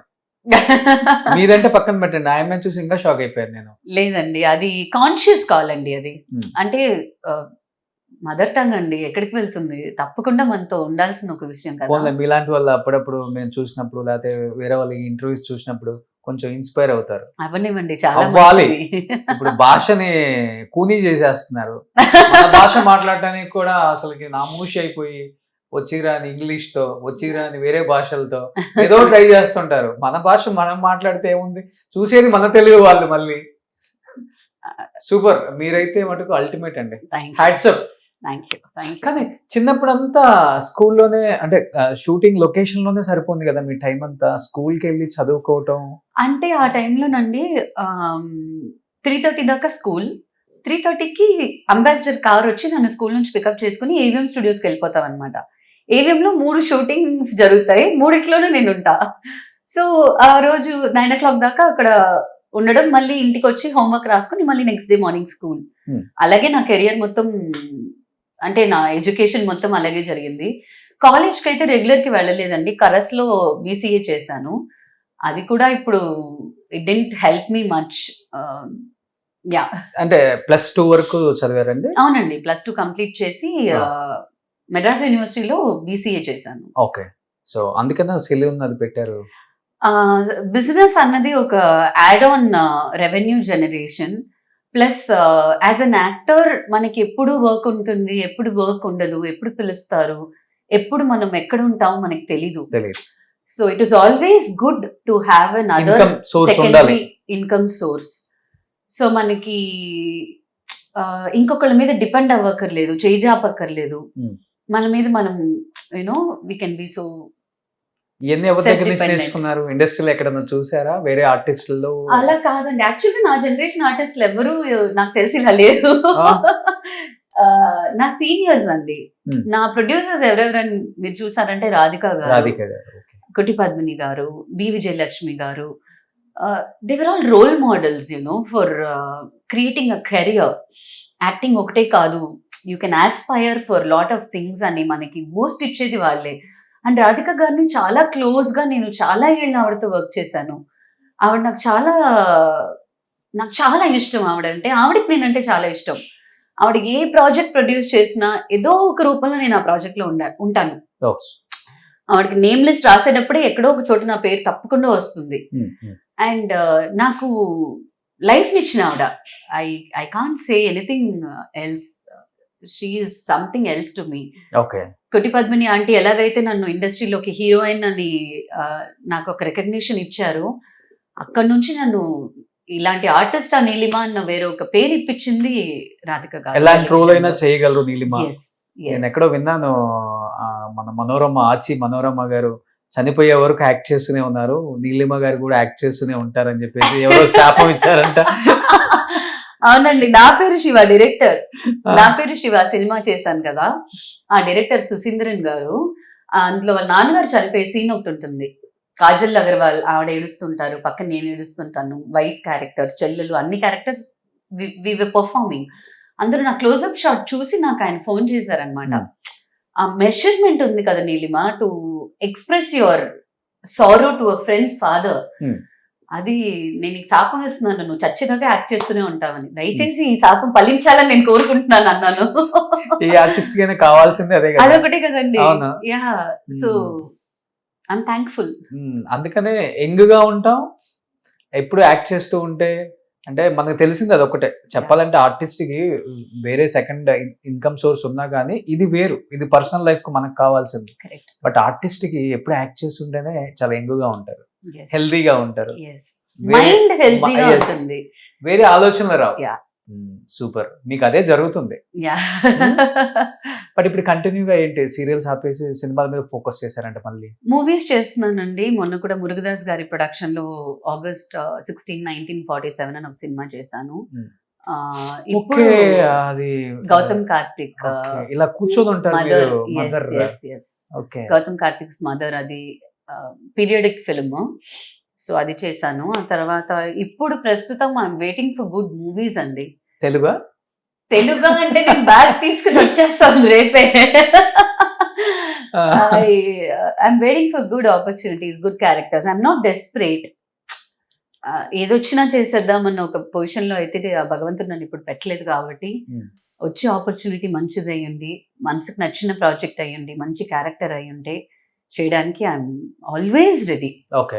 మీదంటే పక్కన పెట్టండి, ఆ అమ్మాయిని చూసి ఇంకా షాక్ అయిపోయాను నేను. లేదండి, అది కాన్షియస్ కాల్ అండి. అది అంటే మదర్ టంగ్ అండి, ఎక్కడికి వెళ్తుంది, తప్పకుండా మనతో ఉండాల్సిన ఒక విషయం కదా. పోన్లే, మీలాంటి వాళ్ళు అప్పుడప్పుడు మేము చూసినప్పుడు లేకపోతే వేరే వాళ్ళ ఇంటర్వ్యూస్ చూసినప్పుడు కొంచెం ఇన్స్పైర్ అవుతారు. అవనివ్వండి, చాలా అవ్వాలి. మంచిది. ఇప్పుడు భాషని కూనీ చేసేస్తున్నారు. మన భాష మాట్లాడటానికి కూడా అసలుకి నామూషి అయిపోయి వచ్చిరాని ఇంగ్లీష్ తో, వచ్చిరాని వేరే భాషలతో ఏదో ట్రై చేస్తుంటారు. మన భాష మనం మాట్లాడితే ఏముంది, చూసేది మన తెలుగు వాళ్ళు. మళ్ళీ సూపర్, మీరైతే మటుకు అల్టిమేట్ అండి. Hats up. Thank you. కానీ చిన్నప్పుడు అంతా స్కూల్లోనే, అంటే షూటింగ్ లొకేషన్ లోనే సరిపోతుంది కదా మీ టైం అంతా, స్కూల్కి వెళ్ళి చదువుకోవటం అంటే ఆ టైంలోనండి 3:30 దాకా స్కూల్. 3:30కి అంబాసిడర్ కార్ వచ్చి నన్ను స్కూల్ నుంచి పికప్ చేసుకుని ఏవిఎం స్టూడియోస్కి వెళ్ళిపోతాం అనమాట. ఏవిఎంలో 3 షూటింగ్స్ జరుగుతాయి, 3 నేను ఉంటా. సో ఆ రోజు 9 o'clock దాకా అక్కడ ఉండడం, మళ్ళీ ఇంటికి వచ్చి హోంవర్క్ రాసుకుని మళ్ళీ నెక్స్ట్ డే మార్నింగ్ స్కూల్. అలాగే నా కెరియర్ మొత్తం, అంటే నా ఎడ్యుకేషన్ మొత్తం అలాగే జరిగింది. కాలేజ్కి అయితే రెగ్యులర్కి వెళ్ళలేదండి. కరస్లో BCA చేశాను. అది కూడా ఇప్పుడు it didn't help me much. Yeah, అంటే +2 వరకు చదివారండి? అవునండి, +2 కంప్లీట్ చేసి మెడ్రాస్ యూనివర్సిటీలో BCA చేశాను. ఓకే. సో అందుకనే సెలూన్ అది పెట్టారు. బిజినెస్ అన్నది ఒక add on revenue generation. Plus as an actor మనకి ఎప్పుడు వర్క్ ఉంటుంది, ఎప్పుడు వర్క్ ఉండదు, ఎప్పుడు పిలుస్తారు, ఎప్పుడు మనం ఎక్కడ ఉంటామో మనకి తెలీదు. So it is always good to have an other secondary income source. So మనకి ఇంకొకళ్ళ మీద డిపెండ్ అవ్వక్కర్లేదు, చేజాపక్కర్లేదు. మన మీద మనం you know we can be so. ఇవన్నీ ఎవరి దగ్గర నుంచి నేర్చుకున్నారు? ఇండస్ట్రీలో ఎక్కడన్నా చూసారా వేరే ఆర్టిస్టుల్లో? అలా కాదండి, యాక్చువల్గా నా జనరేషన్ ఆర్టిస్టులు ఎవరు నాకు తెలిసి ఇలా లేరు. నా సీనియర్స్ అండి, నా ప్రొడ్యూసర్స్ ఎవరెవరని మీరు చూసారంటే రాధిక గారు, కుటి పద్మిని గారు, B Vijayalakshmi garu. They were all role models you know for creating a career. Acting ఒకటే కాదు, you can aspire for lot of things అని మనకి బూస్ట్ ఇచ్చేది వాళ్ళే. అండ్ రాధిక గారిని చాలా క్లోజ్ గా నేను చాలా ఏళ్ళు ఆవిడతో వర్క్ చేశాను. ఆవిడ నాకు చాలా ఇష్టం. ఆవిడకి నేనంటే చాలా ఇష్టం. ఆవిడ ఏ ప్రాజెక్ట్ ప్రొడ్యూస్ చేసినా ఏదో ఒక రూపంలో నేను ఆ ప్రాజెక్ట్ లో ఉంటాను. ఆవిడకి నేమ్ లిస్ట్ రాసేటప్పుడే ఎక్కడో ఒక చోట నా పేరు తప్పకుండా వస్తుంది. అండ్ నాకు లైఫ్ నిచ్చిన ఆవిడ. I can't say anything else. She is something else to me. కొట్టి పద్మిని ఆంటీ ఎలాగైతే నన్ను ఇండస్ట్రీలోకి హీరోయిన్ అని నాకు ఒక రికగ్నిషన్ ఇచ్చారు, అక్కడ నుంచి నన్ను ఇలాంటి ఆర్టిస్ట్ ఆ నీలిమా అన్న వేరే ఒక పేరు ఇప్పించింది రాధిక గారు. ఎలాంటి రోల్ అయినా చేయగలరు నీలిమ. నేను ఎక్కడో విన్నాను, మన మనోరమ గారు చనిపోయే వరకు యాక్ట్ చేస్తూనే ఉన్నారు, నీలిమ గారు కూడా యాక్ట్ చేస్తూనే ఉంటారని చెప్పేసి ఎవరో శాపం ఇచ్చారంట. అవునండి, నా పేరు శివ, డైరెక్టర్. నా పేరు శివ సినిమా చేశాను కదా, ఆ డైరెక్టర్ సుశీంద్రన్ గారు. అందులో వాళ్ళ నాన్నగారు చనిపోయే సీన్ ఒకటి ఉంటుంది. కాజల్ అగర్వాల్ ఆవిడ ఏడుస్తుంటారు, పక్కన నేను ఏడుస్తుంటాను, వైఫ్ క్యారెక్టర్, చెల్లెలు, అన్ని క్యారెక్టర్స్ వి వర్ పర్ఫార్మింగ్. అందరూ నా క్లోజ్అప్ షాట్ చూసి నాకు ఆయన ఫోన్ చేశారనమాట. ఆ మెషర్మెంట్ ఉంది కదా Neelima, to express your sorrow to a friends father, అది నేను ఈ శాపం ఇస్తున్నాను, నువ్వు చచ్చేదాకా యాక్ట్ చేస్తూనే ఉంటావని, దయచేసి ఈ శాపం ఫలించాలని నేను కోరుకుంటున్నాను అన్నాను. ఈ ఆర్టిస్ట్ గానే కావాల్సింది అదే కదా, అదొకటే కదండి. Yeah, so I'm thankful. అందుకనే యంగ్ గా ఉంటాం, ఎప్పుడు యాక్ట్ చేస్తూ ఉంటే. అంటే మనకు తెలిసింది అదొకటే, చెప్పాలంటే ఆర్టిస్ట్ కి వేరే సెకండ్ ఇన్కమ్ సోర్స్ ఉన్నా కానీ ఇది వేరు, ఇది పర్సనల్ లైఫ్ కు మనకు కావాల్సింది. బట్ ఆర్టిస్ట్ కి ఎప్పుడు యాక్ట్ చేస్తుంటేనే చాలా యంగ్ గా ఉంటారు, హెల్దీగా ఉంటారు, మైండ్ హెల్తీగా ఉంటుంది, వేరే ఆలోచనలు రావు. సూపర్, మీకు అదే జరుగుతుంది. బట్ ఇప్పుడు కంటిన్యూగా ఏంటి, సీరియల్స్ ఆపేసి సినిమాల మీద ఫోకస్ చేశారంటే మళ్ళీ మూవీస్ చేస్తున్నానండి. మొన్న కూడా మురుగదాస్ గారి ప్రొడక్షన్ లో August 16, 1947 అని ఒక సినిమా చేశాను. ఇప్పుడు అది గౌతమ్ కార్తిక్ ఇలా కూర్చొని ఉంటారు, గౌతమ్ కార్తిక్స్ మదర్, అది పీరియడిక్ ఫిల్మ్. సో అది చేశాను. ఆ తర్వాత ఇప్పుడు ప్రస్తుతం I'm waiting for good movies అండి. తెలుగు అంటే నేను బ్యాగ్ తీసుకుని వచ్చేస్తాను రేపే. I'm waiting for good opportunities, good characters. I'm not desperate. ఏదొచ్చినా చేసేద్దామన్న ఒక పొజిషన్ లో అయితే భగవంతుడు నన్ను ఇప్పుడు పెట్టలేదు కాబట్టి, వచ్చే ఆపర్చునిటీ మంచిది అయ్యండి, మనసుకు నచ్చిన ప్రాజెక్ట్ అయ్యండి, మంచి క్యారెక్టర్ అయ్యుంటే చేయడానికి I'm always ready.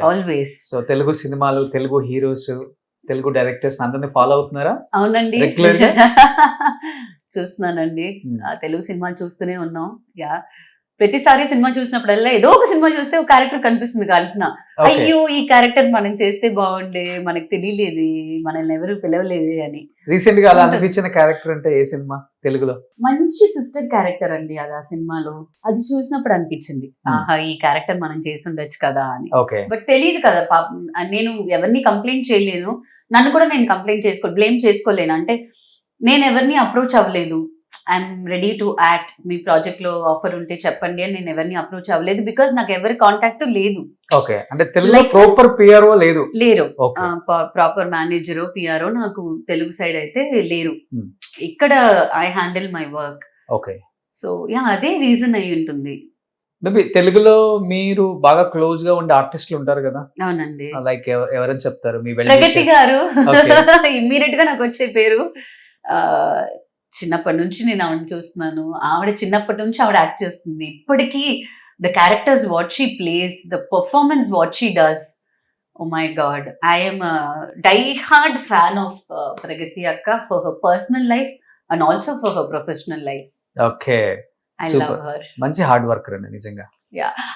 Always. So Telugu సినిమాలు, తెలుగు హీరోస్, తెలుగు డైరెక్టర్స్ అందరినీ ఫాలో అవుతున్నారా? అవునండి, చూస్తున్నానండి. తెలుగు సినిమాలు చూస్తూనే ఉన్నాం. యా, ప్రతిసారి సినిమా చూసినప్పుడల్లా ఏదో ఒక సినిమా చూస్తే ఒక క్యారెక్టర్ కనిపిస్తుంది అంటున్నా, అయ్యో ఈ క్యారెక్టర్ మనం చేస్తే బాగుండే, మనకు తెలియలేదు, మనల్ని ఎవరు పిలవలేదు అని. రీసెంట్ గా అలా అనిపించిన క్యారెక్టర్ అంటే ఏ సినిమా తెలుగులో? మంచి సిస్టర్ క్యారెక్టర్ అండి అది. ఆ సినిమాలో అది చూసినప్పుడు అనిపించింది, ఆహా ఈ క్యారెక్టర్ మనం చేసి ఉండొచ్చు కదా అని. బట్ తెలియదు కదా పాపం, నేను ఎవరిని కంప్లైంట్ చేయలేను, నన్ను కూడా నేను కంప్లైంట్ బ్లేమ్ చేసుకోలేను. అంటే నేను ఎవరిని అప్రోచ్ అవ్వలేదు, I'm ready to act, me project లో ఆఫర్ ఉంటే చెప్పండి అని నేను ఎవరిని అప్రోచ్ అవ్వలేదు, బికాస్ నాకు ఎవరి కాంటాక్ట్ లేదు. లేరు, ప్రాపర్ మేనేజర్, పిఆర్ఓ నాకు తెలుగు సైడ్ అయితే లేరు. ఇక్కడ I handle my work. So yeah, అదే రీజన్ అయి ఉంటుంది. మేబీ తెలుగులో మీరు బాగా క్లోజ్ గా ఉండే ఆర్టిస్టులు ఉంటారు కదా? అవునండి. లైక్ ఎవరని చెప్తారు? మీ ప్రగతి గారు ఇమ్మీడియట్ గా నాకు వచ్చే పేరు. చిన్నప్పటి నుంచి నేను ఆవిడ చూస్తున్నాను, ఆవిడ చిన్నప్పటి నుంచి ఆవిడ యాక్ట్ చేస్తుంది. ఇప్పటికీ the characters what she plays, the performance what she does, oh my god, I'm die hard fan of Pragathi అక్క for her personal life and also for her professional life. I love her. మంచి హార్డ్ వర్కర్ అండి నిజంగా.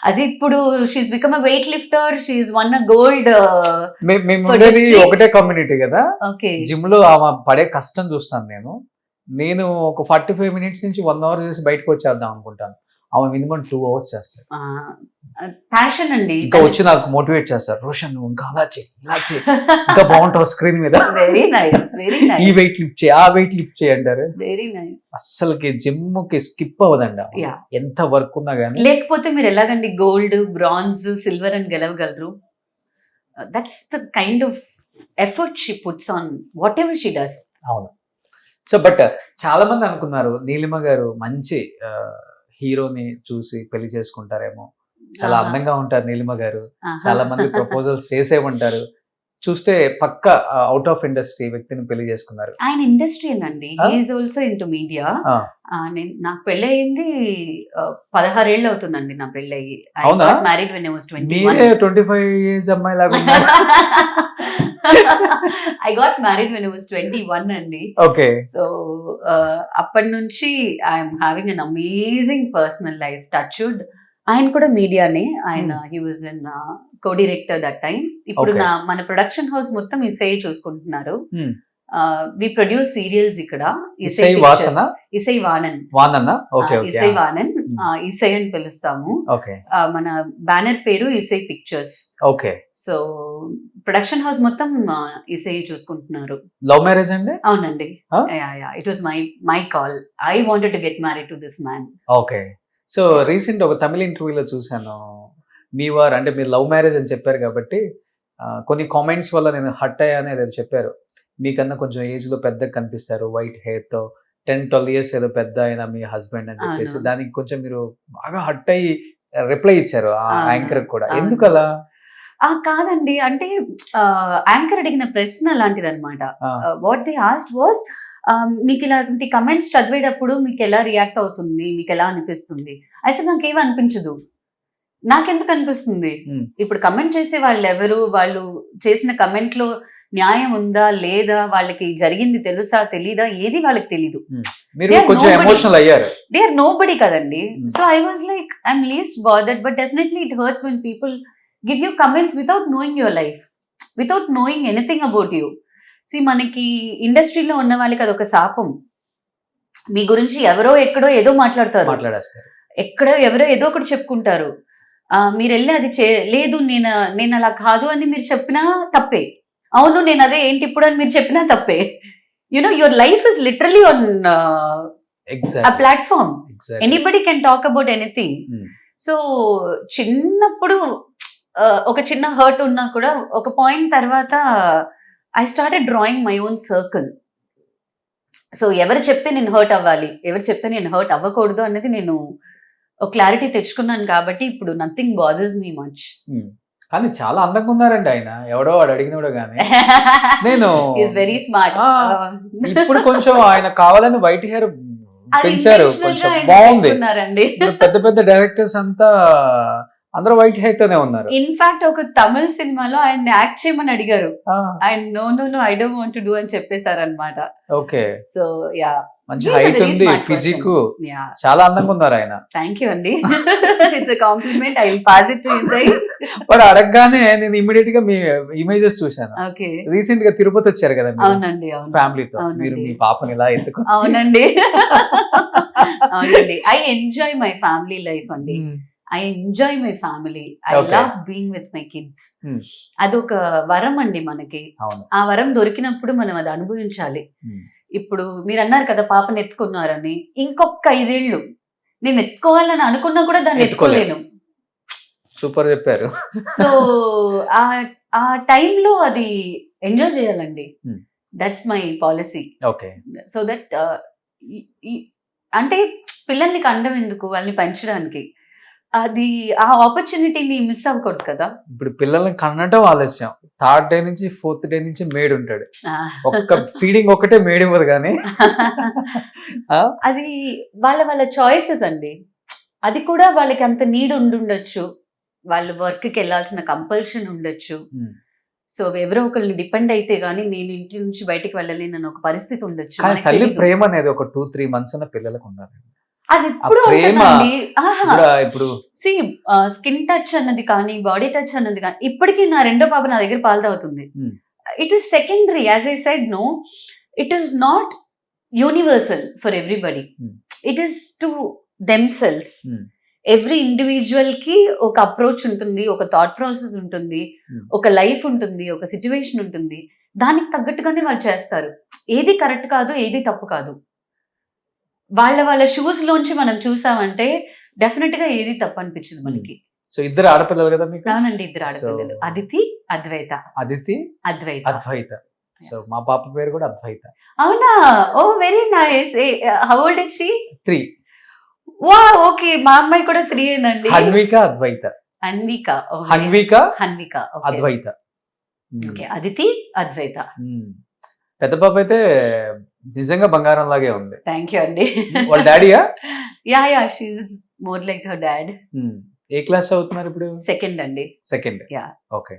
అది ఇప్పుడు she's become a weight lifter, she's won a gold. ఒకటే కమ్యూనిటీ కదా, జిమ్ లో ఆమె పడే కష్టం చూస్తాను నేను ఒక 45 minutes నుంచి 1 hour చేసి బయటకు వచ్చేద్దాం అనుకుంటాను, ఆమె మినిమం 2 hours చేస్తారు. ప్యాషన్ అండి. ఇంకా వచ్చి నాకు మోటివేట్ చేస్తారు, రోషన్ నువ్వు ఇంకా అలా చేయి, ఇలా చేయి, ఇంకా బాగుంటావు స్క్రీన్ మీద, వెరీ నైస్, వెరీ నైస్, ఈ వెయిట్ లిఫ్ట్ చేయి, ఆ వెయిట్ లిఫ్ట్ చేయి అంటారు. Very nice. అస్సలకి జిమ్ కి స్కిప్ అవ్వదండి, ఎంత వర్క్ ఉన్నా కానీ. లేకపోతే మీరు ఎలాగండి గోల్డ్, బ్రాంజ్, సిల్వర్ అని గెలవగలరు? That's the kind of effort she puts on whatever she does. అవును. సో బట్ చాలా మంది అనుకున్నారు నీలిమ గారు మంచి హీరోని చూసి పెళ్లి చేసుకుంటారేమో, చాలా ఆహా. అందంగా ఉంటారు నీలిమ గారు. ఆహా. చాలా మంది ప్రపోజల్స్ చేసే ఉంటారు. చూస్తే పక్క అవుట్ ఆఫ్ ఇండస్ట్రీ వ్యక్తిని పెళ్లి చేసుకున్నారు. ఆయన ఇండస్ట్రీ అండి, ఆ? He's also into media. ఆ, నాకు పెళ్ళి అయింది 16 ఏళ్ళు అవుతుందండి నా పెళ్ళి. ఐ అవునా? Got married when I was 21. మీరే 25 years అమ్మాయి లాగా ఉన్నారు. I got married when I was 21 అండి. ఓకే. సో అప్పటి నుంచి I'm having an amazing personal life. Touch wood ఆయన కూడా మీడియానే. ఆయన he was in co director that time. ఇప్పుడు Okay. మన ప్రొడక్షన్ హౌస్ మొత్తం ఇసై చూసుకుంటున్నారు. వి ప్రొడ్యూస్ సీరియల్స్ ఇక్కడ. ఇసై వాసన? ఇసై వానన్. వానన్న? Okay okay. ఇసై వానన్, ఇసై అని పిలుస్తాము. ఓకే మన బ్యానర్ పేరు Isai pictures. Okay. So production house మొత్తం ఇసై చూసుకుంటున్నారు. లవ్ మ్యారేజ్ అండి? అవునండి. Huh? It was my call. I wanted to get married to this man. Okay. So recent ఒక తమిళ ఇంటర్వ్యూలో చూశాను, మీ వారు అంటే మీరు లవ్ మ్యారేజ్ అని చెప్పారు కాబట్టి కొన్ని కామెంట్స్ వల్ల నేను హట్ అయ్యాను ఏదో చెప్పారు. మీకన్నా కొంచెం ఏజ్ లో పెద్దగా కనిపిస్తారు, వైట్ హెయిర్ తో, 10-12 years ఏదో పెద్ద అయిన మీ హస్బెండ్ అని చెప్పేసి అవును. దానికి కొంచెం మీరు బాగా హట్ అయ్యి రిప్లై ఇచ్చారు ఆ అవును. యాంకర్ కూడా. అవును. ఎందుకు అలా? కాదండి, అంటే యాంకర్ అడిగిన ప్రశ్న అలాంటిది అనమాట. ఆ, వాట్ దే ఆస్క్డ్ వాస్, మీకు ఇలాంటి కమెంట్స్ చదివేటప్పుడు మీకు ఎలా రియాక్ట్ అవుతుంది, మీకు ఎలా అనిపిస్తుంది? అసలు నాకేం అనిపించదు. నాకెందుకు అనిపిస్తుంది? ఉమ్, ఇప్పుడు కమెంట్ చేసే వాళ్ళు ఎవరు, వాళ్ళు చేసిన కమెంట్ లో న్యాయం ఉందా లేదా, వాళ్ళకి జరిగింది తెలుసా తెలీదా, ఏది వాళ్ళకి తెలీదు. మీరు They are కొంచెం nobody. ఎమోషనల్ అయ్యారు. దే ఆర్ నో బడీ కదండి. Hmm. So I was like I'm least bothered, but definitely it hurts when people give you comments without knowing your life, without knowing anything about you. See మనకి ఇండస్ట్రీలో ఉన్న వాళ్ళకి అదొక శాపం. మీ గురించి ఎవరో ఎక్కడో ఏదో మాట్లాడతారు, మాట్లాడేస్తారు. ఎక్కడో ఎవరో ఏదో ఒకటి చెప్పుకుంటారు. మీరు వెళ్ళి అది లేదు, నేను అలా కాదు అని మీరు చెప్పినా తప్పే. అవును నేను అదే ఏంటి ఇప్పుడు అని మీరు చెప్పినా తప్పే. You know your life is literally on a exactly platform. Exactly. Anybody can talk about anything. So చిన్నప్పుడు ఒక చిన్న హర్ట్ ఉన్నా కూడా ఒక పాయింట్ తర్వాత I started drawing my own circle. So ఎవరు చెప్తే నేను హర్ట్ అవ్వాలి, ఎవరు చెప్తే నేను హర్ట్ అవ్వకూడదు అనేది నేను ఒక క్లారిటీ తెచ్చుకున్నాను. కాబట్టి ఇప్పుడు నథింగ్ బాదర్స్ మీ మచ్. కానీ చాలా అందంగా ఉన్నారండి ఆయన, ఎవడో వాడు అడిగినోడో గానీ. నేను ఈస్ వెరీ స్మార్ట్. ఇప్పుడు కొంచెం ఆయన కావాలని వైట్ హెయిర్ పెంచారు, కొంచెం బాగుంది. ఇప్పుడు పెద్ద పెద్ద డైరెక్టర్స్ అంతా అందరూ వైట్ హెయిర్ తోనే ఉన్నారు. ఇన్ఫాక్ట్ ఒక తమిళ సినిమాలో ఆయన యాక్ట్ చేయమని అడిగారు, ఆ, ఆయన no I don't want to do అని చెప్పేశారు అనమాట. ఓకే. సో యా, మంచి హైట్ ఉంది, ఫిజిక్, యా, చాలా అందంగా ఉన్నారు ఆయన. థ్యాంక్ యూ అండి. It's a compliment. I will pass it to Isai. వాడు అడగగానే నేను ఇమీడియట్ గా మీ ఇమేజెస్ చూశాను. ఓకే. రీసెంట్ గా తిరుపతి వచ్చారు కదా అవునండి, అవును. ఫ్యామిలీతో, అవునండి. మీరు మీ పాపని ఇలా ఎత్తుకు. అవునండి. అవునండి. I enjoy my family life అండి. I enjoy my family. I Okay. Love being with my kids. Hmm. అదొక వరం అండి మనకి. అవును. ఆ వరం దొరికినప్పుడు మనం అది అనుభవించాలి. Hmm. ఇప్పుడు మీరు అన్నారు కదా పాపని ఎత్తుకున్నారని, ఇంకొక 5 ఏళ్ళు నేను ఎత్తుకోవాలని అనుకున్నా కూడా దాన్ని ఎత్తుకోలేను. సూపర్ చెప్పారు. సో ఆ టైంలో అది ఎంజాయ్ చేయాలండి. Hmm. That's my policy. Okay. So that అంటే పిల్లల్ని కండం ఎందుకు, వాళ్ళని పెంచడానికి. అది ఆ ఆపర్చునిటీని మిస్ అవ్వకూడదు కదా. ఇప్పుడు పిల్లల్ని కనడం ఆలస్యం, 3rd day నుంచి 4th day నుంచి మేడ్ ఉంటాడు. ఒక్క ఫీడింగ్ ఒకటే మేడ్ ఇవ్వదు కానీ. అది వాళ్ళ చాయిసెస్ అండి. అది కూడా వాళ్ళకి అంత నీడ్ ఉండుండొచ్చు, వాళ్ళు వర్క్ కి వెళ్ళాల్సిన కంపల్షన్ ఉండొచ్చు. సో ఎవరో ఒకరిని డిపెండ్ అయితే గానీ నేను ఇంటి నుంచి బయటికి వెళ్ళలేనన్న ఒక పరిస్థితి ఉండొచ్చు. కానీ మనకి తల్లి తెలీదు. ప్రేమ అనేది ఒక 2-3 months అన్న పిల్లలకు ఉండాలి. అది ఎప్పుడు ఆ ప్రేమ ఉంటుందండి. ఇప్పుడు స్కిన్ టచ్ అన్నది కానీ, బాడీ టచ్ అన్నది కానీ, ఇప్పటికీ నా రెండో పాప నా దగ్గర పాలు తాగుతుంది. It is secondary. As I said, no, it is not universal for everybody. It is to themselves. Every individual కి ఒక అప్రోచ్ ఉంటుంది, ఒక థాట్ ప్రాసెస్ ఉంటుంది, ఒక లైఫ్ ఉంటుంది, ఒక సిచ్యువేషన్ ఉంటుంది. దానికి తగ్గట్టుగానే వాళ్ళు చేస్తారు. ఏది కరెక్ట్ కాదు, ఏది తప్పు కాదు. వాళ్ళ షూస్ లోంచి మనం చూసామంటే డెఫినెట్ గా ఏది తప్పు అనిపించదు మనకి. సో ఇద్దరు ఆడపిల్లలు కదా మీకు? అవునండి, ఇద్దరు ఆడపిల్లలు. అదితి, అద్వైత. అదితి, అద్వైత. అద్వైత. సో మా పాప పేరు కూడా అద్వైత. అవునా? Oh very nice. How old is she? 3. వా ఓకే, మా అమ్మాయి కూడా 3 అండి. హన్విక అద్వైత. హన్విక, హన్విక హన్విక, అద్వైత. ఓకే, అదితి అద్వైత. పెద్ద పాప అయితే నిజంగా బంగారం లాగే ఉంది. థ్యాంక్ యూ అండి. వాళ్ళ డాడీయా? Yeah she's more like her dad. ఏ క్లాస్ చదువుతున్నారు ఇప్పుడు? సెకండ్ అండి. సెకండ్. Yeah. ఓకే.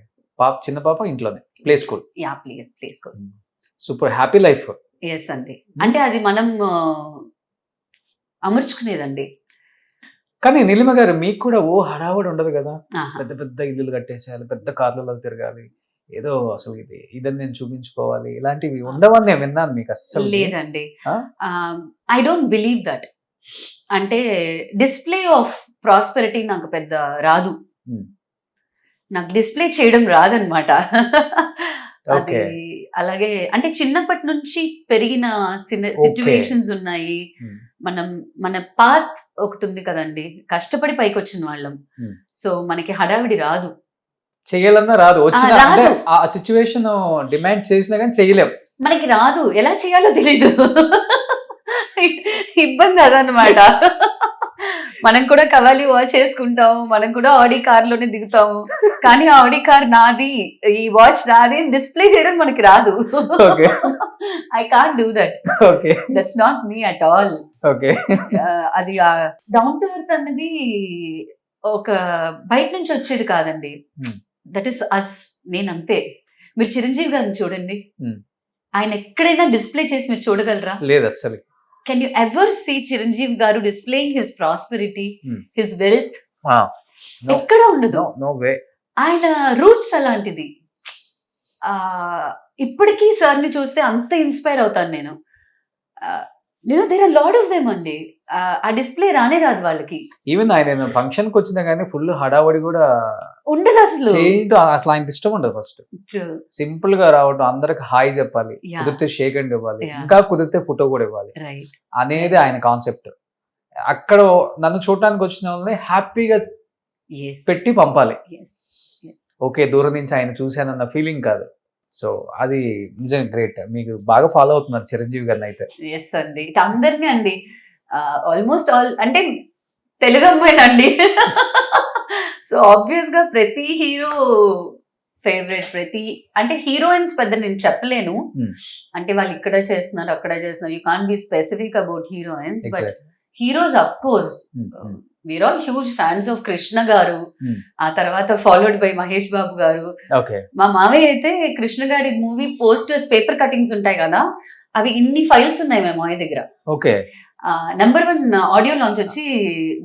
చిన్న పాప ఇంట్లోనే play school. Yeah, play school. Super happy life. Yes అండి, అంటే అది మనం అమర్చుకునేదండి. కానీ నీలిమ గారు మీకు కూడా హడావుడి ఉండదు కదా? ఆహా. పెద్ద పెద్ద ఇల్లులు కట్టేసేయాలి, పెద్ద కార్లలో తిరగాలి, ఏదో అసలు ఇదని నేను చూపించుకోవాలి, ఇలాంటివి ఉండవని నేను విన్నాను. మీకు అస్సలు లేదండి. ఆ? I don't believe that. అంటే డిస్ప్లే ఆఫ్ ప్రాస్పెరిటీ నాకు పెద్ద రాదు. నాకు డిస్ప్లే చేయడం రాదనమాట. అది Okay. అలాగే అంటే చిన్నప్పటి నుంచి పెరిగిన సిచ్యువేషన్స్ ఉన్నాయి. మన పాత్ ఒకటి ఉంది కదండి, కష్టపడి పైకి వచ్చిన వాళ్ళం. Hmm. సో మనకి హడావిడి రాదు. చెయ్యాలన్నా రాదు. వచ్చిన రాదు. అంటే ఆ సిచ్యువేషన్ డిమాండ్ చేసినా కానీ చెయ్యలేం. మనకి రాదు, ఎలా చేయాలో తెలీదు. ఇబ్బంది అదనమాట. మనం కూడా కవాలి వాచ్ చేసుకుంటాము, మనం కూడా ఆడి కార్ లోనే దిగుతాము, కానీ ఆడి కార్ నాది, ఈ వాచ్ నాది డిస్ప్లే చేయడం మనకి రాదు. Okay. I can't do that. Okay. That's not me at all. Okay. అది డౌన్ టు ఎర్త్ అన్నది ఒక బయట నుంచి వచ్చేది కాదండి. దట్ ఈస్ అస్. నేనంతే. మీరు చిరంజీవి గారిని చూడండి, ఆయన ఎక్కడైనా డిస్ప్లే చేసి మీరు చూడగలరా? లేదు అస్సలు. Can you ever see Chiranjeev garu displaying his prosperity, his wealth? ఎక్కడ ఉండదు. No way. ఆయన రూట్స్ అలాంటిది. ఇప్పటికీ సార్ ని చూస్తే అంత ఇన్స్పైర్ అవుతాను నేను. There are lot of them అండి. ఆ డిస్ప్లే రానే రాదు వాళ్ళకి. ఈవెన్ ఆయన ఫంక్షన్ కి వచ్చినా కానీ ఫుల్ హడావడి కూడా ఉండదు అసలు. చేయడం అసలు ఆయనకి ఇష్టం ఉండదు. ఫస్ట్ సింపుల్ గా రావడం, అందరికి హాయ్ చెప్పాలి, Yeah. కుదిరితే షేక్ హ్యాండ్ ఇవ్వాలి, Yeah. ఇంకా కుదిరితే ఫోటో కూడా ఇవ్వాలి రైట్. అనేది ఆయన కాన్సెప్ట్. అక్కడ నన్ను చూడటానికి వచ్చిన వాళ్ళని హ్యాపీగా పెట్టి పంపాలి. ఓకే, దూరం నుంచి ఆయన చూశానన్న ఫీలింగ్ కాదు. సో అది నిజంగా గ్రేట్. మీకు బాగా ఫాలో అవుతున్నారు చిరంజీవి గారిని అయితే. ఎస్ అండి, అందరినీ అండి, ఆల్మోస్ట్ ఆల్. అంటే తెలుగు అమ్మాయినండి. సో ఆబ్వియస్ గా ప్రతి హీరో ఫేవరెట్, అంటే హీరోయిన్స్ పెద్ద నేను చెప్పలేను. అంటే వాళ్ళు ఇక్కడ చేస్తున్నారు, అక్కడ చేస్తున్నారు. You can't be specific about heroines, but heroes of course we're all huge fans of Krishna garu. ఆ తర్వాత ఫాలోడ్ బై మహేష్ బాబు గారు. మా మావయ్య అయితే కృష్ణ గారి మూవీ పోస్టర్స్, పేపర్ కటింగ్స్ ఉంటాయి కదా, అవి ఇన్ని ఫైల్స్ ఉన్నాయి మా మావయ్య దగ్గర. ఓకే. నెంబర్ 1 ఆడియో లాంచ్ వచ్చి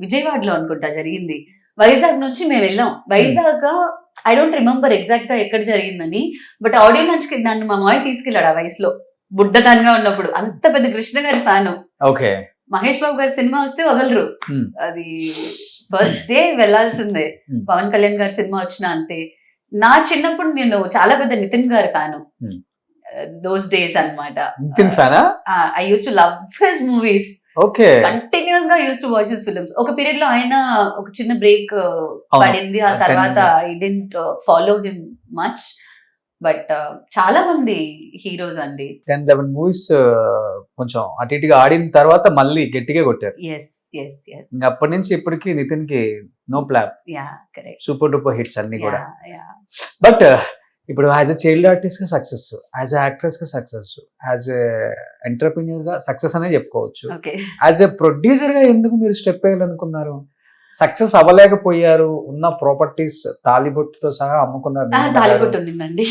విజయవాడలో అనుకుంటా జరిగింది. వైజాగ్ నుంచి మేము వెళ్ళాం. Vizag I don't remember exact గా ఎక్కడ జరిగిందని, బట్ ఆడియో లాంచ్ కి నన్ను మా మావయ్య తీసుకెళ్ళాడు. ఆ వయసులో బుడ్డదానిగా ఉన్నప్పుడు. అంత పెద్ద కృష్ణ గారి ఫ్యాను. ఓకే. మహేష్ బాబు గారి సినిమా వస్తే వదలరు. అది ఫస్ట్ డే వెళ్లాల్సిందే. పవన్ కళ్యాణ్ గారి సినిమా వచ్చినా అంతే. నా చిన్నప్పుడు నేను చాలా పెద్ద నితిన్ గారి ఫ్యాను. దోస్ డేస్ అన్నమాట. నితిన్ ఫ్యానా? I used to love his movies. Okay. Continuous గా used to watch his films. ఒక పీరియడ్ లో ఆయన ఒక చిన్న బ్రేక్ పడింది. ఆ తర్వాత I didn't follow him much. But చాలా మంది హీరోస్ అండి 10-11 మూవీస్ కొంచెం అటు ఇటుగా ఆడిన తర్వాత మళ్ళీ గట్టిగా కొట్టారు. అప్పటి నుంచి ఇప్పటికి నితిన్ కి no flop. Super duper hits అన్ని కూడా. బట్ ఇప్పుడు యాజ్ ఎ చైల్డ్ ఆర్టిస్ట్ గా సక్సెస్, యాజ్ ఎ యాక్ట్రెస్ గా సక్సెస్, యాజ్ ఎ ఎంటర్ప్రెన్యూర్ గా సక్సెస్ అనే చెప్పుకోవచ్చు. యాజ్ ఎ ప్రొడ్యూసర్ గా ఎందుకు మీరు స్టెప్ వేయాలనుకున్నారు? సక్సెస్ అవ్వలేకపోయారు. ఉన్న ప్రాపర్టీస్ తాలిబొట్టుతో సహా అమ్ముకున్నారు. తాలిబొట్టు ఉండిందండి.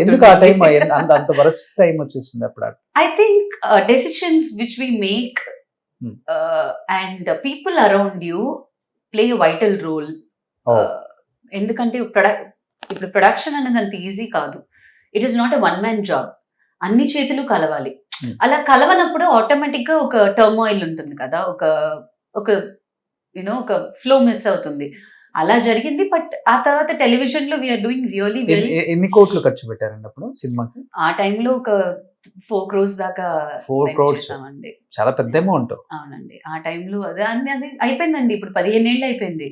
ఎందుకు ఆ టైం అంత వరస్ట్ టైం వచ్చేసింది అప్పుడు? I think decisions which we make and people around you play vital role. ఎందుకంటే ఇప్పుడు ప్రొడక్షన్ అనేది అంత ఈజీ కాదు. It is not a one man job. అన్ని చేతులు కలవాలి. అలా కలవనప్పుడు ఆటోమేటిక్ గా ఒక టర్మాయిల్ ఉంటుంది కదా, ఒక ఒక ఫ్లో మిస్ అవుతుంది. అలా జరిగింది. బట్ ఆ తర్వాత టెలివిజన్ లో వీఆర్ డూయింగ్ రియల్లీ వెల్. ఎన్ని కోట్లు ఖర్చు పెట్టారండి అప్పుడు సినిమాకి? ఆ టైంలో ఒక 4 crores దాకా. 4 crores చాలా పెద్ద అమౌంట్. అవునండి. ఆ టైంలో అది అయిపోయిందండి. ఇప్పుడు 15 ఏళ్ళు అయిపోయింది.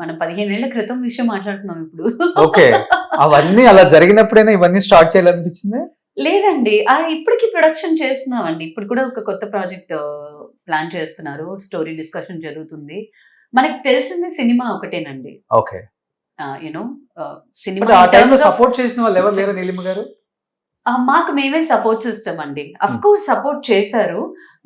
మనం 15 ఏళ్ల క్రితం విషయం మాట్లాడుతున్నాం ఇప్పుడు. ఓకే. అవన్నీ అలా జరిగినప్పుడైనా ఇవన్నీ స్టార్ట్ చేయాలనిపించింది? లేదండి. ఇప్పటికి ప్రొడక్షన్ చేస్తున్నామండి. ఇప్పుడు కూడా ఒక కొత్త ప్రాజెక్ట్ ప్లాన్ చేస్తున్నారు. స్టోరీ డిస్కషన్ జరుగుతుంది. మనకు తెలిసింది సినిమా ఒకటేనండి. ఓకే. యూనో బట్ సినిమా ఆ ఇన్ టైంలో టర్మ్స్ ఆఫ్ సపోర్ట్ చేసిన వాళ్ళు ఎవరు లేరా నీలిమ గారు? మాకు మేమే సపోర్ట్ సిస్టమ్ అండి. అఫ్ కోర్స్ సపోర్ట్ చేశారు.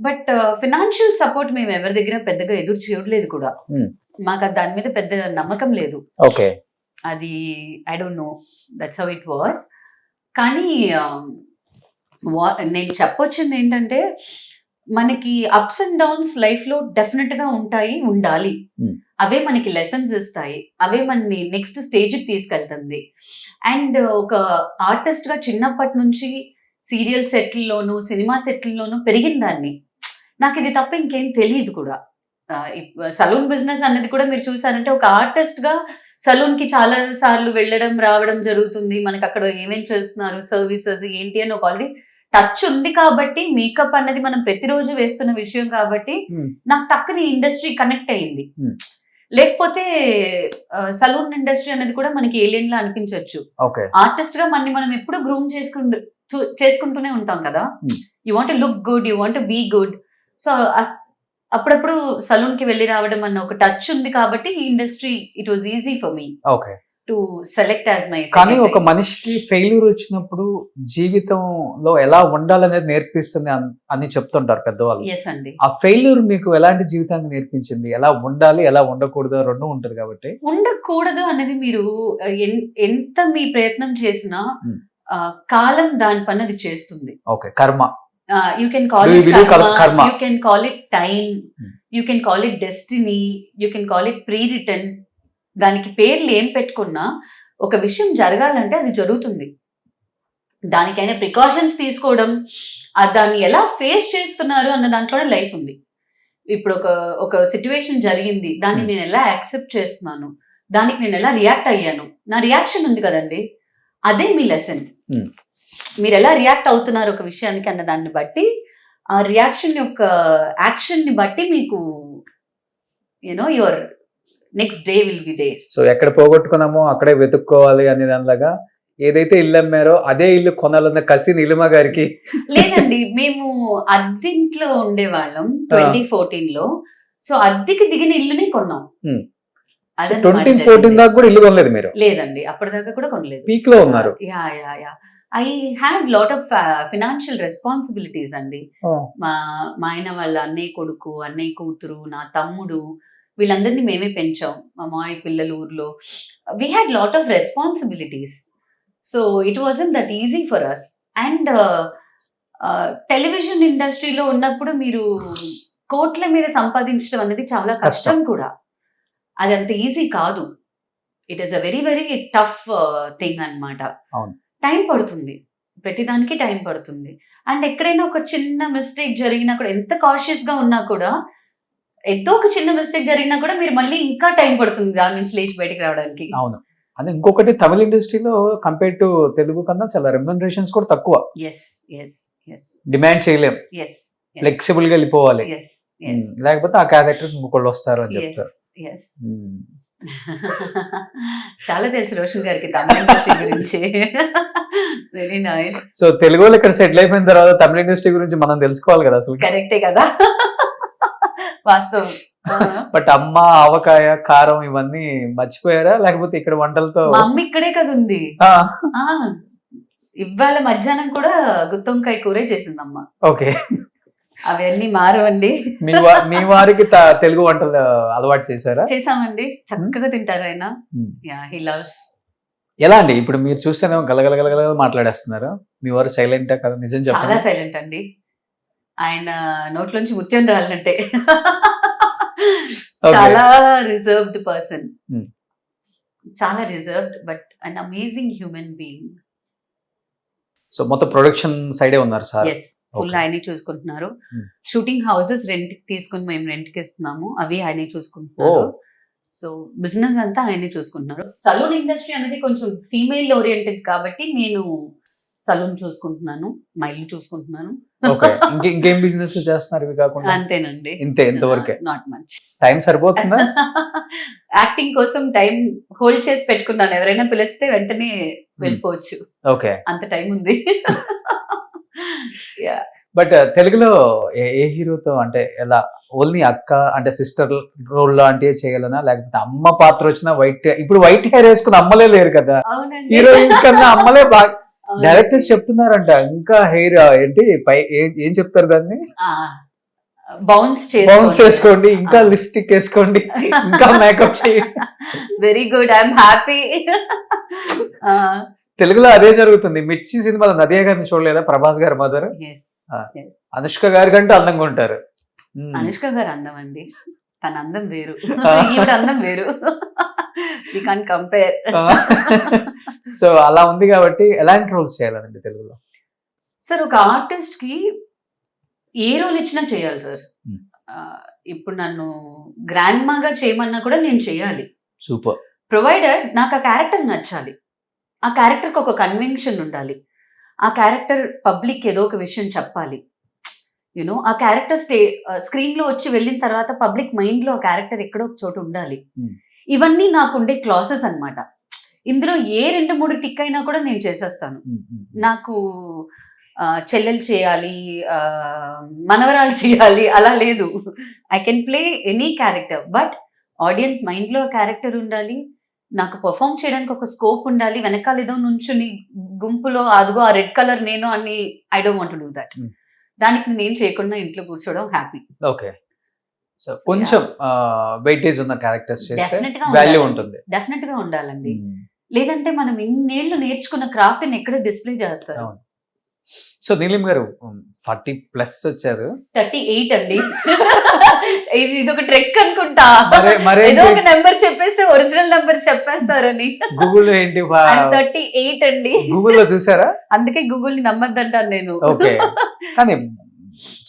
బట్ ఫినాన్షియల్ సపోర్ట్ మేము ఎవరి దగ్గర పెద్దగా ఎదురు చూడలేదు కూడా. Hmm. మాకు దాని మీద పెద్ద నమ్మకం లేదు. ఓకే. అది I don't know, that's how it was. కానీ నేను చెప్పొచ్చింది ఏంటంటే, మనకి అప్స్ అండ్ డౌన్స్ లైఫ్లో డెఫినెట్గా ఉంటాయి, ఉండాలి. Hmm. అవే మనకి లెసన్స్ ఇస్తాయి, అవే మనని నెక్స్ట్ స్టేజ్కి తీసుకెళ్తుంది. అండ్ ఒక ఆర్టిస్ట్గా చిన్నప్పటి నుంచి సీరియల్ సెట్లలోను సినిమా సెట్లలోను పెరిగిన దాన్ని, నాకు ఇది తప్ప ఇంకేం తెలియదు కూడా. సలూన్ బిజినెస్ అన్నది కూడా మీరు చూసారంటే, ఒక ఆర్టిస్ట్గా సలూన్కి చాలా సార్లు వెళ్ళడం రావడం జరుగుతుంది. మనకి అక్కడ ఏమేం చేస్తున్నారు, సర్వీసెస్ ఏంటి అని ఒక ఆల్రెడీ టచ్ ఉంది కాబట్టి, మేకప్ అన్నది మనం ప్రతిరోజు వేస్తున్న విషయం కాబట్టి నాకు టక్కుని ఇండస్ట్రీ కనెక్ట్ అయ్యింది. లేకపోతే సలూన్ ఇండస్ట్రీ అనేది కూడా మనకి ఏలియన్ లా అనిపించవచ్చు. ఆర్టిస్ట్ గా మనం ఎప్పుడు గ్రూమ్ చేసుకుంటూనే ఉంటాం కదా. You want look good, you want be good. So అప్పుడప్పుడు సలూన్ కి వెళ్ళి రావడం అన్న ఒక టచ్ ఉంది కాబట్టి ఈ industry it was easy for me to select as my. కానీ ఒక మనిషికి ఫెయిల్యూర్ వచ్చినప్పుడు జీవితంలో ఎలా ఉండాలనేది నేర్పిస్తుంది అని చెప్తుంటారు పెద్దవాళ్ళు. ఎస్ అండి. ఆ ఫెయిల్యూర్ మీకు ఎలాంటి జీవితాన్ని నేర్పించింది? ఎలా ఉండాలి, ఎలా ఉండకూడదు, రెండు ఉంటుంది కాబట్టి. ఉండకూడదు అనేది మీరు ఎంత మీ ప్రయత్నం చేసినా కాలం దాని పని అది చేస్తుంది. ఓకే. కర్మ. You can call it karma, you can call it time, you can call it destiny, you can call it pre-written. దానికి పేర్లు ఏం పెట్టుకున్నా ఒక విషయం జరగాలంటే అది జరుగుతుంది. దానికైనా ప్రికాషన్స్ తీసుకోవడం, దాన్ని ఎలా ఫేస్ చేస్తున్నారు అన్న దాంట్లోనే లైఫ్ ఉంది. ఇప్పుడు ఒక సిచ్యువేషన్ జరిగింది, దాన్ని నేను ఎలా యాక్సెప్ట్ చేస్తున్నాను, దానికి నేను ఎలా రియాక్ట్ అయ్యాను, నా రియాక్షన్ ఉంది కదండి, అదే మీ లెసన్. మీరు ఎలా రియాక్ట్ అవుతున్నారు ఒక విషయానికి అన్న దాన్ని బట్టి, ఆ రియాక్షన్ యొక్క యాక్షన్ ని బట్టి మీకు your next day will be there. So ఎక్కడ పోగొట్టుకున్నామో అక్కడే వెతుక్కోవాలి అనే దానిలాగా ఏదైతే ఇల్లు అమ్మారో అదే ఇల్లు కొనాలన్న కసి నీలిమ గారికి లేదండి. మేము అద్దెంట్లో ఉండేవాళ్ళం 2014 లో. సో అద్దెకి దిగిన ఇల్లునే కొన్నాం. 2014 దాకా కూడా ఇల్లు కొనలేదు మీరు? లేదండి, అప్పటిదాకా కూడా కొనలేదు. పీక్ లో ఉన్నారు. I had lot of financial responsibilities అండి. మా ఆయన వాళ్ళ అన్నయ్య కొడుకు, అన్నయ్య కూతురు, నా తమ్ముడు, వీళ్ళందరినీ మేమే పెంచాం. మా మాయ పిల్లలు ఊర్లో. We had lot of responsibilities. So it wasn't that easy for us. And television ఇండస్ట్రీలో ఉన్నప్పుడు మీరు కోట్ల మీద సంపాదించడం అనేది చాలా కష్టం కూడా. అది అంత ఈజీ కాదు. It is a very very tough thing అన్నమాట. టైం పడుతుంది, ప్రతిదానికి టైం పడుతుంది. అండ్ ఎక్కడైనా ఒక చిన్న మిస్టేక్ జరిగినా కూడా, ఎంత కాషియస్ గా ఉన్నా కూడా, ఏదో ఒక చిన్న మిస్టేక్ జరిగినా కూడా మీరు మళ్ళీ ఇంకా టైం పడుతుంది దాని నుంచి లేచి బయటకు రావడానికి. అవును. అదే ఇంకొకటి, తమిళ ఇండస్ట్రీలో కంపేర్ టు తెలుగు కన్నా చాలా రెమ్యునరేషన్స్ కూడా తక్కువ. డిమాండ్ చేయలేం, ఫ్లెక్సిబుల్ గా వెళ్ళిపోవాలి, లేకపోతే ఆ క్యారెక్టర్ ఇంకొకళ్ళు వస్తారు అని చెప్తారు. చాలా తెలుసు రోషన్ గారికి తమిళ ఇండస్ట్రీ గురించి. Very nice. సో తెలుగు వాళ్ళు ఇక్కడ సెటిల్ అయిపోయిన తర్వాత తమిళ ఇండస్ట్రీ గురించి మనం తెలుసుకోవాలి కదా అసలు. కరెక్టే కదా, వాస్తవం. బట్ అమ్మ, ఆవకాయ, కారం ఇవన్నీ మర్చిపోయారా, లేకపోతే ఇక్కడ వంటలతో? మా అమ్మ ఇక్కడే కదా ఉంది. ఇవాళ మధ్యాహ్నం కూడా గుత్తొంకాయ కూరే చేసిందమ్మ. ఓకే. అవన్నీ మారవండి. మీ వారికి తెలుగు వంటలు అలవాటు చేశారా? చేసామండి, చక్కగా తింటారు ఆయన. He loves. ఎలా అండి ఇప్పుడు మీరు చూస్తేనేమో గలగలగలగల మాట్లాడేస్తున్నారు, మీ వారు సైలెంట్ కదా? నిజం చెప్పండి. చాలా సైలెంట్ అండి. ఆయన నోట్లోంచి ముత్యం రాలంటే. చాలా రిజర్వ్డ్ పర్సన్, చాలా reserved, but an amazing human being. So మొత్తం ప్రొడక్షన్ సైడే ఉన్నారు సార్? ఫుల్ ఆయనే చూసుకుంటున్నారు. షూటింగ్ హౌసెస్ రెంట్ తీసుకుని మేము రెంట్ కి ఇస్తున్నాము, అవి ఆయనే చూసుకుంటున్నారు. సో బిజినెస్ అంతా ఆయనే చూసుకుంటున్నారు. సలూన్ ఇండస్ట్రీ అనేది కొంచెం ఫీమేల్ ఓరియంటెడ్ కాబట్టి నేను సలూన్ చూసుకుంటున్నాను, మా ఇల్లు చూసుకుంటున్నాను. ఇంకేం బిజినెస్ చేస్తున్నారు ఇవి కాకుండా? అంతేనండి, ఇంతవరకే. Not much. టైం సరిపోతుందా? యాక్టింగ్ కోసం టైం హోల్డ్ చేసి పెట్టుకున్నాను. ఎవరైనా పిలిస్తే వెంటనే వెళ్ళిపోవచ్చు, ఓకే. అంత టైం ఉంది. బట్ తెలుగులో ఏ హీరోతో అంటే ఎలా ఓన్లీ అక్క అంటే సిస్టర్ రోల్ లాంటివి చేయగలనా, లేకపోతే అమ్మ పాత్ర వచ్చిన ఇప్పుడు వైట్ హెయిర్ వేసుకుని అమ్మలే లేరు కదా, అవునండి. హీరోయిన్స్ కన్నా అమ్మలే బాగా. డైరెక్టర్స్ చెప్తున్నారంట ఇంకా హెయిర్ ఏంటి పై ఏం చెప్తారు దాన్ని, బౌన్స్ చేసుకోండి, ఇంకా లిప్స్టిక్ వేసుకోండి, ఇంకా మేకప్ చేయండి. Very good, I'm happy. తెలుగులో అదే జరుగుతుంది. మిర్చి సినిమాలో నదియా గారిని చూడలేదా, ప్రభాస్ గారి మదర్, అనుష్క గారి కంటే అందంగా ఉంటారు. అనుష్క గారు అందం అండి, తన అందం వేరు, ఈవిడ అందం వేరు, వి కాంట్ కంపేర్. సో అలా ఉంది కాబట్టి ఎలాంటి రోల్స్ చేయాలండి తెలుగులో? సార్ ఒక ఆర్టిస్ట్ కి ఏ రోల్ ఇచ్చినా చేయాలి సార్. ఇప్పుడు నన్ను గ్రాండ్ మాగా చేయమన్నా కూడా నేను చేయాలి. సూపర్. ప్రొవైడెడ్ నాకు ఆ క్యారెక్టర్ నచ్చాలి, ఆ క్యారెక్టర్కి ఒక కన్విక్షన్ ఉండాలి, ఆ క్యారెక్టర్ పబ్లిక్ ఏదో ఒక విషయం చెప్పాలి. యూనో ఆ క్యారెక్టర్ స్క్రీన్ లో వచ్చి వెళ్ళిన తర్వాత పబ్లిక్ మైండ్ లో ఆ క్యారెక్టర్ ఎక్కడో ఒక చోట ఉండాలి. ఇవన్నీ నాకుండే క్లాసెస్ అన్నమాట. ఇందులో ఏ 2-3 టిక్ అయినా కూడా నేను చేసేస్తాను. నాకు చెల్లెలు చేయాలి, మనవరాలు చేయాలి అలా లేదు. I can play any character, but audience mind లో క్యారెక్టర్ ఉండాలి, నాకు పర్ఫామ్ చేయడానికి ఒక స్కోప్ ఉండాలి. వెనకాల ఏదో నుంచుని గుంపులో అదిగో ఆ రెడ్ కలర్ నేను అని I don't want to do that. దానికి నేను చేయకుండా ఇంట్లో కూర్చోవడం హ్యాపీ. ఓకే. సో కొంచెం వెయిటేజ్ ఉన్న క్యారెక్టర్స్ చేస్తే డెఫినెట్ గా వాల్యూ ఉంటుంది. డెఫినెట్ గా ఉండాలండి. లేదంటే మనం ఇన్నేళ్లు నేర్చుకున్న క్రాఫ్ట్ ని ఎక్కడ డిస్ప్లే చేస్తారు. సో నీలిం గారు 40+ వచ్చారు. 38 అండి. ఇది ఒక ట్రెక్ అనుకుంటా, మరే ఏదో ఒక నెంబర్ చెప్పేస్తే ఒరిజినల్ నెంబర్ చెప్పేస్తారని. గూగుల్ ఏంటి 38 అండి. గూగుల్ లో చూసారా? అందుకే గూగుల్ ని నమ్మద్దంటాను నేను. ఓకే, కానీ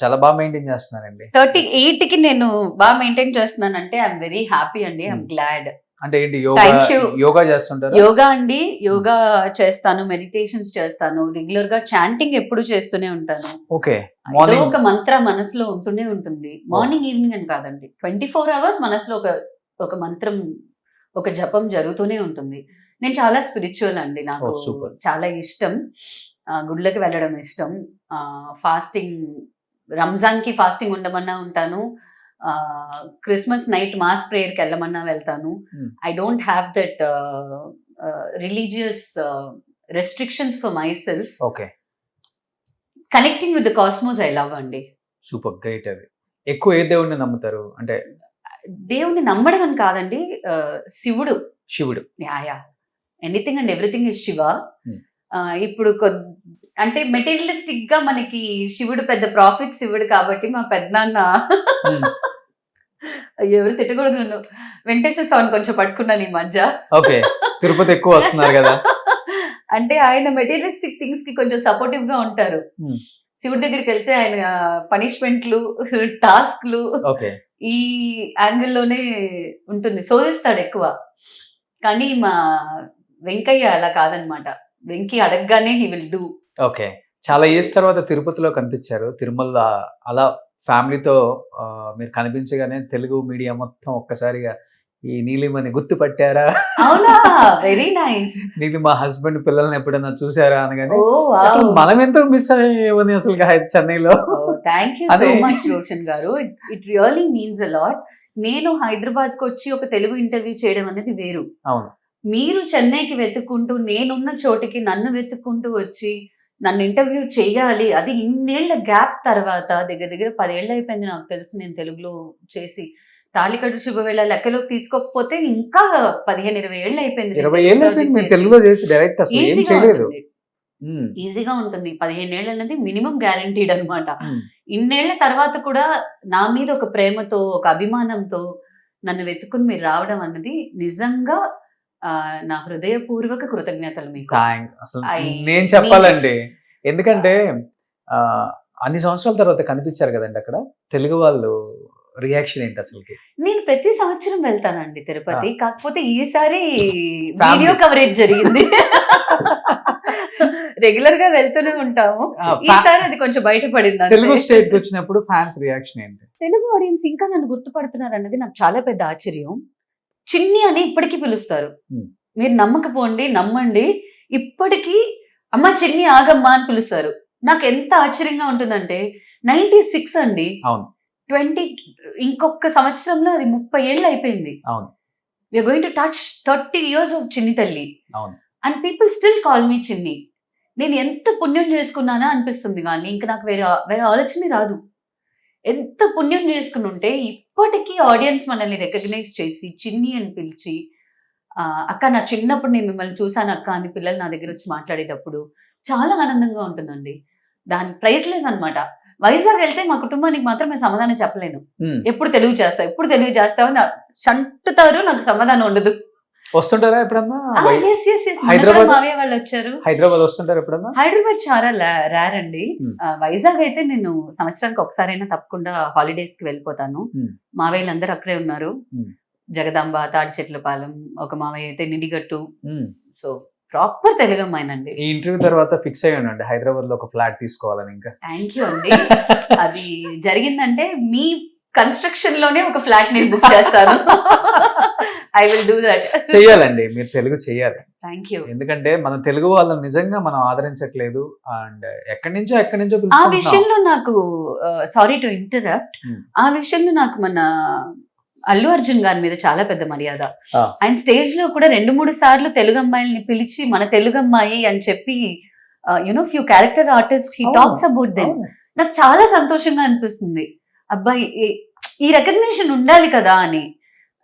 చాలా బాగా మెయింటైన్ చేస్తున్నారండి. 38 కి నేను బాగా మెయింటైన్ చేస్తున్నానంటే ఐఎమ్ వెరీ హ్యాపీ అండి, ఐఎమ్ గ్లాడ్. అంటే ఏంటి, యోగా చేస్తుంటారు? యోగా అండి, యోగా చేస్తాను, మెడిటేషన్స్ చేస్తాను, రెగ్యులర్ గా చాంటింగ్ ఎప్పుడు చేస్తూనే ఉంటాను. ఓకే. ఏదో ఒక మంత్ర మనసులో ఉంటూనే ఉంటుంది. మార్నింగ్ ఈవినింగ్ అని కాదండి, 24 hours మనసులో ఒక మంత్రం, ఒక జపం జరుగుతూనే ఉంటుంది. నేను చాలా స్పిరిచువల్ అండి, నాకు చాలా ఇష్టం, గుళ్ళకి వెళ్ళడం ఇష్టం, ఫాస్టింగ్, రంజాన్ కి ఫాస్టింగ్ ఉండమన్నా ఉంటాను, క్రిస్మస్ నైట్ మాస్ ప్రేయర్ కి వెళ్ళమన్నా వెళ్తాను. I don't have that religious restrictions for myself. Okay. Connecting with the cosmos I love అండి. Super, great. అది ఎక్కువ ఏ దేవుడిని నమ్ముతారు? అంటే దేవుడిని నమ్మడం అని కాదండి, శివుడు. Yeah, anything and everything is Shiva. ఇప్పుడు అంటే మెటీరియలిస్టిక్ గా మనకి శివుడు పెద్ద ప్రాఫిట్ శివుడు కాబట్టి మా పెద్దనాన్న ఎవరు తిట్టకూడదు నన్ను, వెంకటేశ్వర స్వామిని కొంచెం పట్టుకున్నాను ఈ మధ్య. ఓకే, తిరుపతి ఎక్కువ వస్తున్నారు కదా. అంటే ఆయన మెటీరియలిస్టిక్ థింగ్స్ కి కొంచెం సపోర్టివ్ గా ఉంటారు. శివుడి దగ్గరికి వెళ్తే ఆయన పనిష్మెంట్లు, టాస్క్లు ఈ యాంగిల్లోనే ఉంటుంది, శోధిస్తాడు ఎక్కువ. కానీ మా వెంకయ్య అలా కాదనమాట, వెంకీ అడగగానే హీ విల్ డూ. ఓకే. చాలా ఇయర్స్ తర్వాత తిరుపతిలో కనిపించారు, తిరుమల అలా ఫ్యామిలీతో మీరు కనిపించగానే తెలుగు మీడియా మొత్తం ఒక్కసారిగా ఈ నీలిమని గుర్తుపట్టారా? అవునా, వెరీ నైస్. నీలి మా హస్బెండ్ పిల్లల్ని ఎప్పుడైనా చూసారా అనగానే అసలు మనం ఎంతో మిస్ అయ్యేవని అసలు చెన్నైలో. Thank you so much Roshan గారు, it really means a lot. నేను హైదరాబాద్ కు వచ్చి ఒక తెలుగు ఇంటర్వ్యూ చేయడం అనేది వేరు. అవును. మీరు చెన్నైకి వెతుక్కుంటూ, నేనున్న చోటికి నన్ను వెతుక్కుంటూ వచ్చి నన్ను ఇంటర్వ్యూ చేయాలి, అది ఇన్నేళ్ల గ్యాప్ తర్వాత, దగ్గర 10 ఏళ్ళు అయిపోయింది నాకు తెలిసి నేను తెలుగులో చేసి. తాళికట్టు శుభవేళ లెక్కలోకి తీసుకోకపోతే ఇంకా 15-20 ఏళ్ళు అయిపోయింది. 20 ఏళ్ళు తెలుగులో చేసి డైరెక్ట్ అసలు ఏం చేయలేదు. ఈజీగా ఉంటుంది. 15 ఏళ్ళు అనేది మినిమం గ్యారంటీడ్ అనమాట. ఇన్నేళ్ల తర్వాత కూడా నా మీద ఒక ప్రేమతో, ఒక అభిమానంతో నన్ను వెతుకుని మీరు రావడం అన్నది నిజంగా నా హృదయపూర్వక కృతజ్ఞతలు మీకు. అసలు నేను చెప్పాలండి, ఎందుకంటే అన్ని సంవత్సరాల తర్వాత కనిపించారు కదండి అక్కడ, తెలుగు వాళ్ళు రియాక్షన్ ఏంటి అసలుకి? నేను ప్రతి సంవత్సరం వెళ్తానండి తిరుపతి, కాకపోతే ఈసారి వీడియో కవరేజ్ జరిగింది. రెగ్యులర్ గా వెళ్తూనే ఉంటాము, ఈసారి అది కొంచెం బయటపడింది. తెలుగు స్టేట్ కి వచ్చినప్పుడు ఫ్యాన్స్ రియాక్షన్ ఏంటి? తెలుగు ఆడియన్స్ ఇంకా నన్ను గుర్తుపడుతున్నారు అన్నది నాకు చాలా పెద్ద ఆశ్చర్యం. చిన్ని అని ఇప్పటికీ పిలుస్తారు. మీరు నమ్మకపోండి, నమ్మండి, ఇప్పటికీ అమ్మ చిన్ని ఆగమ్మా అని పిలుస్తారు. నాకు ఎంత ఆశ్చర్యంగా ఉంటుందంటే 96 అండి. అవును. 20 ఇంకొక సంవత్సరంలో అది 30 ఏళ్ళు అయిపోయింది. అవును. We're going to touch 30 years of Chinni Thalli. అవును. And people still call me Chinni. నేను ఎంత పుణ్యం చేసుకున్నానా అనిపిస్తుంది, కానీ ఇంకా నాకు వేరే ఆలోచన రాదు. ఎంత పుణ్యం చేసుకుని ఉంటే ఇప్పటికీ ఆడియన్స్ మనల్ని రికగ్నైజ్ చేసి చిన్ని అని పిలిచి అక్క నా చిన్నప్పుడు నేను మిమ్మల్ని చూసాను అక్క అని పిల్లలు నా దగ్గర వచ్చి మాట్లాడేటప్పుడు చాలా ఆనందంగా ఉంటుందండి. దాని ప్రైస్లెస్ అన్నమాట. వైజాగ్ వెళ్తే మా కుటుంబానికి మాత్రం నేను సమాధానం చెప్పలేను. ఎప్పుడు తెలుగు చేస్తావు అని చంటుతారు, నాకు సమాధానం ఉండదు. వస్తుంటారా ఎప్పుడన్నా? హైదరాబాద్ మావయ్య వాళ్ళు వచ్చారు. హైదరాబాద్ వస్తుంటారు ఎప్పుడన్నా? హైదరాబాద్ చాలా రేర్ అండి. వైజాగ్ అయితే నేను సంవత్సరానికి ఒకసారైనా తప్పకుండా హాలిడేస్ కి వెళ్ళిపోతాను. మావయ్యలు అందరూ అక్కడే ఉన్నారు. జగదాంబ, తాడి చెట్లపాలెం, ఒక మావయ్య అయితే నిడిగట్టు. సో ప్రాపర్ తెలుగు అమ్మాయినండి. ఈ ఇంటర్వ్యూ తర్వాత ఫిక్స్ అయ్యానండి హైదరాబాద్ లో ఒక ఫ్లాట్ తీసుకోవాలని. ఇంకా థ్యాంక్ యూ అండి. అది జరిగిందంటే మీ కన్స్ట్రక్షన్ లోనే ఒక ఫ్లాట్ నేను బుక్ చేస్తాను. I will do that. చెయ్యాలండి, మీరు తెలుగు చెయ్యాలి. Thank you. ఎందుకంటే మన తెలుగు వాళ్ళని నిజంగా మనం ఆదరించట్లేదు. అండ్ ఎక్కడి నుంచో ఆ విషయంలో నాకు సారీ టు ఇంటరప్ట్, ఆ విషయంలో నాకు మన అల్లు అర్జున్ గారి మీద చాలా పెద్ద మర్యాద. ఆయన స్టేజ్ లో కూడా 2-3 సార్లు తెలుగు అమ్మాయిల్ని పిలిచి మన తెలుగు అమ్మాయి అని చెప్పి few character artist he talks about them. నాకు చాలా సంతోషంగా అనిపిస్తుంది. అబ్బాయి ఈ రికగ్నిషన్ ఉండాలి కదా అని.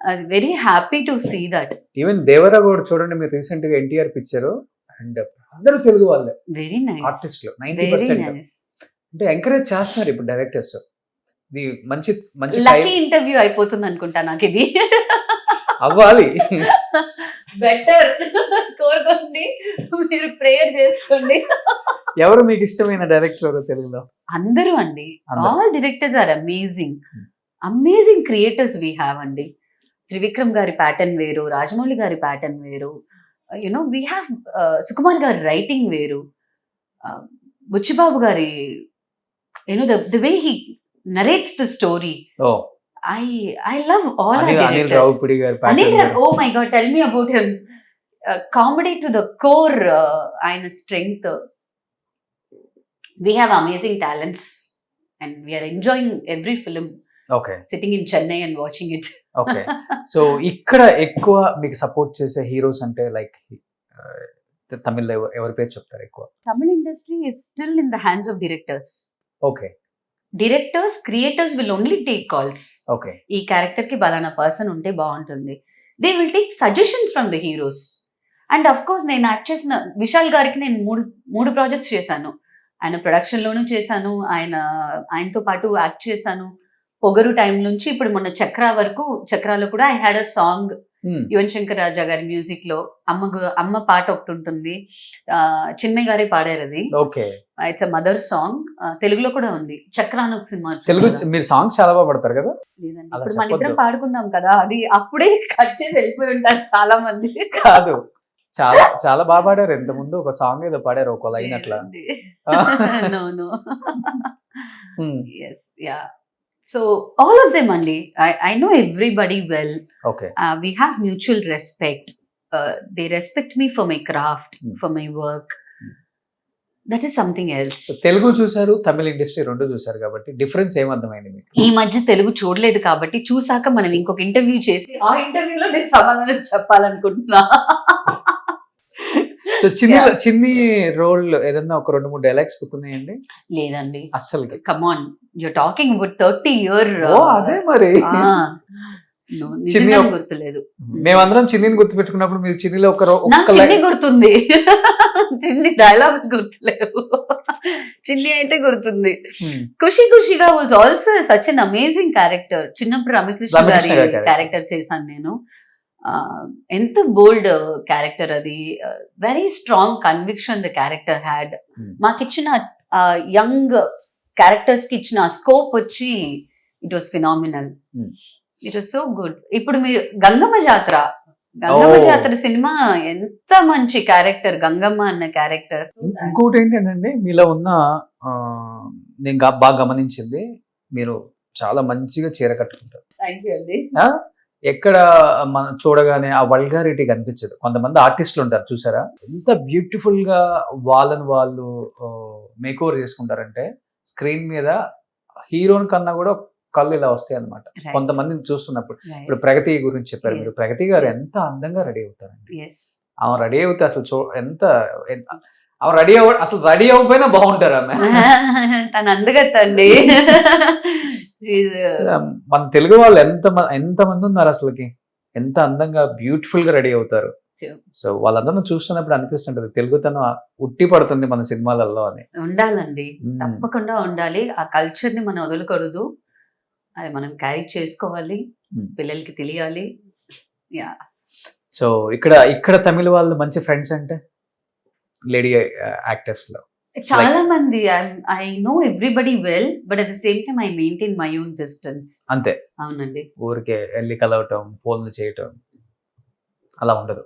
అది very happy to see that. Even Devara కూడా చూడండి, మీరు రీసెంట్ గా ఎన్టీఆర్ పిక్చర్, అండ్ అందరూ తెలుగు వాళ్ళే. Very nice. ఆర్టిస్టులు 90% అంటే ఎంకరేజ్ చేస్తున్నారు ఇప్పుడు డైరెక్టర్స్. ఇది మంచి మంచి లక్కీ ఇంటర్వ్యూ అయిపోతుంది అనుకుంటా నాకు ఇది. అవ్వాలి. బెటర్ కోరుకోండి, మీరు ప్రేయర్ చేసుకోండి. ఎవరు మీకు ఇష్టమైన డైరెక్టర్ తెలుగులో? అందరూ అండి. All directors are amazing. Amazing creators we have అండి. త్రివిక్రమ్ గారి ప్యాటర్న్ వేరు, రాజమౌళి గారి ప్యాటర్న్ వేరు, వీ హ్యావ్ సుకుమార్ గారి రైటింగ్ వేరు, బుచ్చిబాబు గారి the way he narrates the story. I love all our directors. Anil Ravupudi garu pattern. Oh my god, tell me about him. Comedy to the core, ఆయన strength. We have amazing talents and we are enjoying every film. Okay. Sitting in Chennai and watching it. Okay. So ఇక్కడ ఎక్కువ మీకు సపోర్ట్ చేసే హీరోస్ అంటే లైక్ తమిళ్లో ఎవరి పేరు చెప్తారు ఎక్కువ? Tamil industry is still in the hands of directors. Okay. Directors, creators will only take calls. Okay. ఈ క్యారెక్టర్ కి బలానా పర్సన్ ఉంటే బాగుంటుంది. They will take suggestions from the heroes. And of course నేను యాక్ట్ చేసిన విశాల్ గారికి నేను మూడు ప్రాజెక్ట్స్ చేశాను. ఆయన ప్రొడక్షన్ లోనూ చేశాను, ఆయనతో పాటు యాక్ట్ చేశాను. పొగరు టైం నుంచి ఇప్పుడు మొన్న చక్ర వరకు. చక్రాలో కూడా I had a song Yuvan Shankar Raja గారి మ్యూజిక్ లో. అమ్మ పాట ఒకటి ఉంటుంది, చిన్నయ్య గారే పాడారు అది. It's a mother song. తెలుగులో కూడా ఉంది. చక్ర అని ఒక సినిమా. తెలుగు మీరు సాంగ్స్ చాలా బాగా పడతారు కదా? లేదండి, ఇప్పుడు మన ఇద్దరం పాడుకున్నాం కదా, అది అప్పుడే కట్ చేసి వెళ్ళిపోయి ఉంటారు చాలా మంది. కాదు, చాలా చాలా బాగా పాడారు. ఇంత ముందు ఒక సాంగ్ ఏదో పాడారు, ఒక లైన్ అట్లా. No. Yes, yeah. So all of them andi, I know everybody well. Okay. We have mutual respect. They respect me for my craft, for my work. That is something else. Telugu చూసారు, తమిళ ఇండస్ట్రీ రెండు చూసారు కాబట్టి డిఫరెన్స్ ఏమర్థమైంది మీకు? ఈ మధ్య తెలుగు చూడలేదు కాబట్టి చూసాక మనం ఇంకొక ఇంటర్వ్యూ చేసి ఆ ఇంటర్వ్యూలో నేను సమాధానం చెప్పాలనుకుంటున్నా. సో చిన్ని రోల్ ఏదన్నా ఒక 2-3 డైలాగ్స్ గుర్తున్నాయండి? లేదండి అస్సలు. Come on, you're talking about 30 year. అదే మరి చిన్ని గుర్తులేదు. మేమందరం చిన్నిని గుర్తు పెట్టుకున్నప్పుడు మీరు చిన్నిలో చిన్ని గుర్తుంది, చిన్ని డైలాగ్ గుర్తులేవు. చిన్ని అయితే గుర్తుంది. ఖుషి ఖుషిగా was also such an amazing character. చిన్నప్పుడు రమ్యకృష్ణ గారి క్యారెక్టర్ చేశాను నేను. ఎంత బోల్డ్ క్యారెక్టర్ అది. Very strong conviction the character had. మాకిచ్చిన యంగ్ క్యారెక్టర్స్ కి ఇచ్చిన స్కోప్ వచ్చి it was phenomenal. It was so good. ఇప్పుడు మీరు గంగమ్మ జాతర సినిమా ఎంత మంచి క్యారెక్టర్, గంగమ్మ అన్న క్యారెక్టర్. ఇంకోటి ఏంటంటే మీలో ఉన్న నేను బాగా గమనించింది, మీరు చాలా మంచిగా చీర కట్టుకుంటారు. థ్యాంక్ యూ అండి. ఎక్కడ మనం చూడగానే ఆ వల్గారిటీ కనిపించదు. కొంతమంది ఆర్టిస్టులు ఉంటారు చూసారా, ఎంత బ్యూటిఫుల్ గా వాళ్ళని వాళ్ళు మేకోవర్ చేసుకుంటారంటే స్క్రీన్ మీద హీరోని కన్నా కూడా కళ్ళు ఇలా వస్తాయి అనమాట Right. కొంతమందిని చూస్తున్నప్పుడు. Right. ఇప్పుడు ప్రగతి గురించి చెప్పారు మీరు, Yes. ప్రగతి గారు Yes. ఎంత అందంగా రెడీ అవుతారండి. Yes. ఆమె రెడీ అవుతే అసలు ఆమె రెడీ అసలు రెడీ అవ్వకపోయినా బాగుంటారు ఆమె. తను అందగత్తండి. మన తెలుగు వాళ్ళు ఎంత మంది ఉన్నారు అసలుకి, ఎంత అందంగా బ్యూటిఫుల్ గా రెడీ అవుతారు. Sure. సో వాళ్ళందరూ చూస్తున్నప్పుడు అనిపిస్తుంటది తెలుగుతనం ఉట్టి పడుతుంది మన సినిమాలలో అని. ఉండాలండి, మ్మ్. తప్పకుండా ఉండాలి. ఆ కల్చర్ ని మనం వదలకూడదు, అది మనం క్యారీ చేసుకోవాలి, మ్మ్. పిల్లలకి తెలియాలి. యా, సో ఇక్కడ తమిళ వాళ్ళు మంచి ఫ్రెండ్స్ అంటే లేడీ యాక్టర్స్ లో చాలా మంది. I know everybody well, but at the same time I maintain my own distance. అంతే, అవునండి. ఊరికే వెళ్ళి కలవటం, ఫోన్లు చేయటం అలా ఉండదు.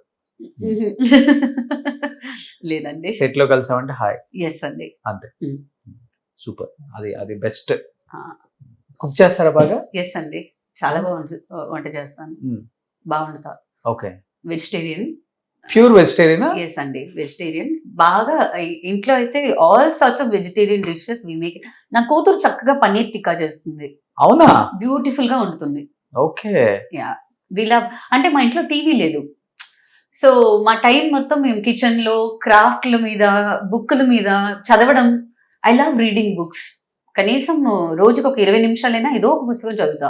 లేదండి. సెట్ లో కలిసామంటే హాయ్ ఎస్ అండి. అంతే. మ్మ్. సూపర్, అది బెస్ట్. కుక్ చేస్తారా బాగా? ఎస్ అండి, చాలా వంట చేస్తాను, మ్మ్. బాగుంటా. Okay, vegetarian. ప్యూర్ వెజిటేరియనా? ఎస్ అండి, వెజిటేరియన్స్ బాగా. ఇంట్లో అయితే all sorts of vegetarian dishes we make. నా కూతురు చక్కగా పన్నీర్ టిక్కా చేస్తుంది, అవునా? బ్యూటిఫుల్ గా ఉంటుంది. ఓకే. యా, అంటే మా ఇంట్లో టీవీ లేదు, సో మా టైం మొత్తం మేము కిచెన్ లో క్రాఫ్ట్ల మీద, బుక్కుల మీద చదవడం. I love reading books. కనీసం రోజుకి ఒక 20 నిమిషాలైనా ఏదో ఒక పుస్తకం చదువుతా.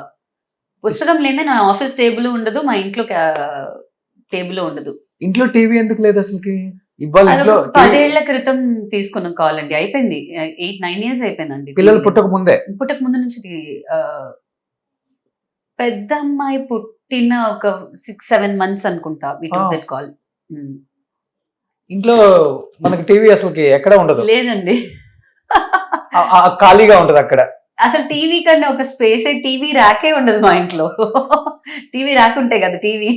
పుస్తకం లేదే నా ఆఫీస్ టేబుల్ ఉండదు, మా ఇంట్లో టేబుల్ ఉండదు. ఇంట్లో టీవీ ఎందుకు లేదు అసలుకి? ఇవాళ అదొక ఇంట్లో 10 ఏళ్ల క్రితం తీసుకున్న కాల్ అండి, అయిపోయింది. 8-9 years అయిపోయిందండి. పిల్లలు పుట్టక ముందే? పుట్టక ముందు నుంచి పెద్ద అమ్మాయి పుట్టిన ఒక 6-7 months అనుకుంటా వి టుక్ దట్ కాల్. ఇంట్లో మనకి టీవీ అసలుకి ఎక్కడ ఉండదు, లేదండి. ఖాళీగా ఉంటది అక్కడ. అసలు టీవీ కన్నా ఒక స్పేస్, టీవీ ర్యాకే ఉండదు మా ఇంట్లో. టీవీ ర్యాక్ ఉంటాయి కదా టీవీ.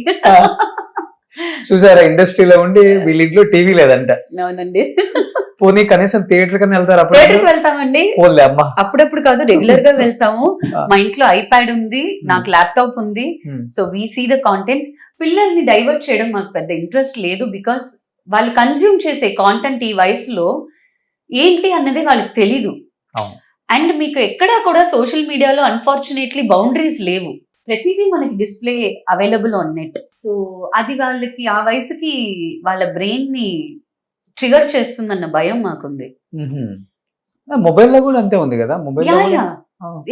చూసారా, ఇండస్ట్రీలో ఉండి వీళ్ళ ఇంట్లో టీవీ లేదంట. అవునండి. పోనీ కనీసం థియేటర్ కన్నా వెళ్తారు? థియేటర్కి వెళ్తామండి, పోలే అమ్మా, అప్పుడప్పుడు కాదు, రెగ్యులర్ గా వెళ్తాము. మా ఇంట్లో ఐప్యాడ్ ఉంది, నాకు ల్యాప్టాప్ ఉంది, so we see the content. పిల్లల్ని డైవర్ట్ చేయడం మాకు పెద్ద ఇంట్రెస్ట్ లేదు, బికాస్ వాళ్ళు కన్జ్యూమ్ చేసే కాంటెంట్ ఈ వయసులో ఏంటి అన్నది వాళ్ళకి తెలీదు. అండ్ మీకు ఎక్కడా కూడా సోషల్ మీడియాలో అన్ఫార్చునేట్లీ బౌండరీస్ లేవు, ప్రతిదీ మనకి display available on net. So అది వాళ్ళకి ఆ వయసుకి వాళ్ళ బ్రెయిన్ ని ట్రిగర్ చేస్తుందన్న భయం మాకుంది. మొబైల్లో కూడా అంతే ఉంది కదా. మొబైల్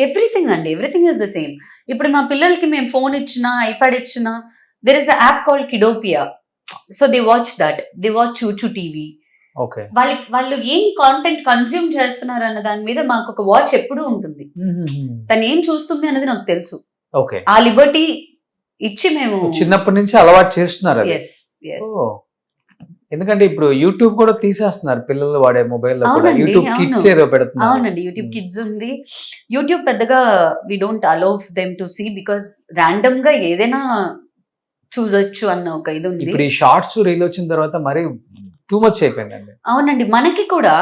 ఎవ్రీథింగ్ అండి, ఎవ్రీథింగ్ ఇస్ ద సేమ్. ఇప్పుడు మా పిల్లలకి మేము ఫోన్ ఇచ్చినా, ఐప్యాడ్ ఇచ్చినా, there is a app called Kidopia. So they watch that, they watch చూచు టీవీ. ఓకే, వాళ్ళు ఏం కాంటెంట్ కన్స్యూమ్ చేస్తున్నారు అన్న దాని మీద మాకు ఒక వాచ్ ఎప్పుడూ ఉంటుంది. తను ఏం చూస్తుంది అనేది నాకు తెలుసు. ఓకే, ఆ లిబర్టీ ఇచ్చి మేము చిన్నప్పటి నుంచి అలవాటు చేస్తున్నారు అది. yes, yes. ఎందుకంటే ఇప్పుడు యూట్యూబ్ కూడా తీసేస్తున్నారు పిల్లలు వాడే మొబైల్ లో కూడా. అవునండి, యూట్యూబ్ అవును. కిడ్స్ ఏదో పెడుతున్నారు. అవునండి, యూట్యూబ్ కిడ్స్ ఉంది. యూట్యూబ్ పెద్దగా we don't allow them to see, because random గా ఏదైనా చూడొచ్చు అన్న ఒక ఇది ఉంది. ఇప్పుడు ఈ షార్ట్స్ రీల్ వచ్చిన తర్వాత మరి టూ మచ్ అయిపోయిందండి. అవునండి, మనకి కూడా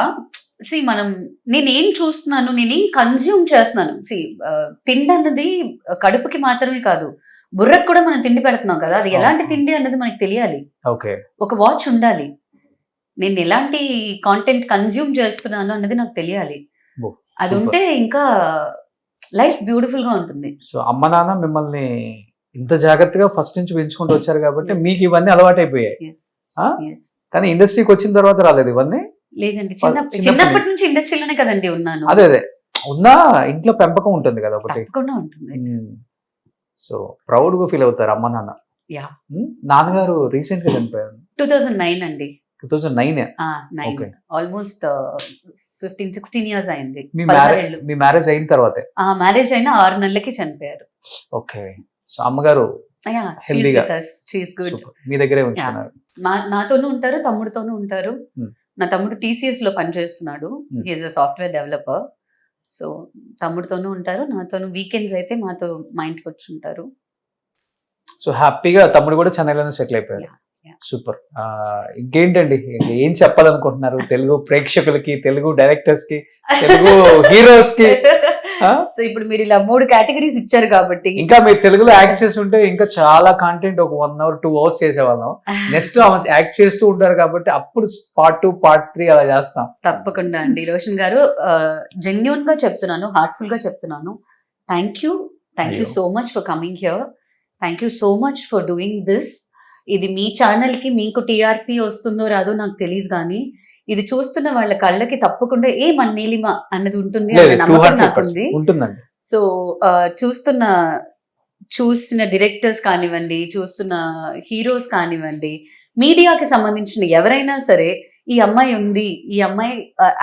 నేనేం చూస్తున్నాను, నేనేం కన్జ్యూమ్ చేస్తున్నాను. తిండి అన్నది కడుపుకి మాత్రమే కాదు, బుర్రకు కూడా మనం తిండి పెడుతున్నాం కదా, అది ఎలాంటి తిండి అన్నది మనకి తెలియాలి. ఓకే, ఒక వాచ్ ఉండాలి, నేను ఎలాంటి కాంటెంట్ కన్జ్యూమ్ చేస్తున్నాను అన్నది నాకు తెలియాలి. అది ఉంటే ఇంకా లైఫ్ బ్యూటిఫుల్ గా ఉంటుంది. సో అమ్మ నాన్న మిమ్మల్ని ఇంత జాగ్రత్తగా ఫస్ట్ నుంచి పెంచుకుంటూ వచ్చారు కాబట్టి Yes. మీకు ఇవన్నీ అలవాటు అయిపోయాయి. Yes, ఆ? yes. కానీ ఇండస్ట్రీకి వచ్చిన తర్వాత రాలేదు ఇవన్నీ. లేదండి, చిన్నప్పటి చిన్నప్పటి నుంచి ఇండస్ట్రీలోనే కదండి ఉన్నాను. అదే ఉన్నా ఇంట్లో పెంపకం ఉంటుంది కదా ఒకటి. తప్పకుండా ఉంటుంది. సో ప్రౌడ్ గా ఫీల్ అవుతారు అమ్మ నాన్న. Yeah. నాన్నగారు రీసెంట్ గా చనిపోయారు 2009 అండి. 2009. Okay. ఆల్మోస్ట్ 15-16 years అయింది. మీ మ్యారేజ్ అయిన తర్వాతే? మ్యారేజ్ అయిన 6 నెలలకి చనిపోయారు. ఓకే, సో అమ్మగారు హెల్దీగా మీ దగ్గరే ఉంచుకున్నారు. నాతోనూ ఉంటారు, తమ్ముడితోనూ ఉంటారు. నా తమ్ముడు TCS లో పనిచేస్తున్నాడు, హీఈస్ అ సాఫ్ట్వేర్ డెవలపర్. సో తమ్ముడితోనూ ఉంటారు, నాతోనూ వీకెండ్స్ అయితే మా ఇంటికి వచ్చి ఉంటారు. సో హ్యాపీగా తమ్ముడు కూడా చెన్నైలోనే సెటిల్ అయిపోయారు. సూపర్. ఇంకేంటండి, ఏం చెప్పాలనుకుంటున్నారు తెలుగు ప్రేక్షకులకి, తెలుగు డైరెక్టర్స్ కి, తెలుగు హీరోస్ కి? సో ఇప్పుడు మీరు ఇలా 3 కేటగిరీస్ ఇచ్చారు కాబట్టి ఇంకా మీరు తెలుగులో యాక్ట్ చేసి ఉంటే ఇంకా చాలా కంటెంట్ ఒక 1 hour 2 hours చేసేవాళ్ళం. నెక్స్ట్ యాక్ట్ చేస్తూ ఉంటారు కాబట్టి అప్పుడు part 2 part 3 అలా చేస్తాం. తప్పకుండా అండి. రోషన్ గారు జెన్యూన్ గా చెప్తున్నాను, హార్ట్ఫుల్ గా చెప్తున్నాను. Thank you so much for coming here. Thank you so much for doing this. ఇది మీ ఛానల్ కి మీకు టీఆర్పీ వస్తుందో రాదో నాకు తెలియదు, కానీ ఇది చూస్తున్న వాళ్ళ కళ్ళకి తప్పకుండా మన నీలిమ అన్నది ఉంటుంది అనే నమ్మకం నాకుంది. ఉంటుందండి. సో చూస్తున్న డైరెక్టర్స్ కానివ్వండి, చూస్తున్న హీరోస్ కానివ్వండి, మీడియాకి సంబంధించిన ఎవరైనా సరే ఈ అమ్మాయి ఉంది, ఈ అమ్మాయి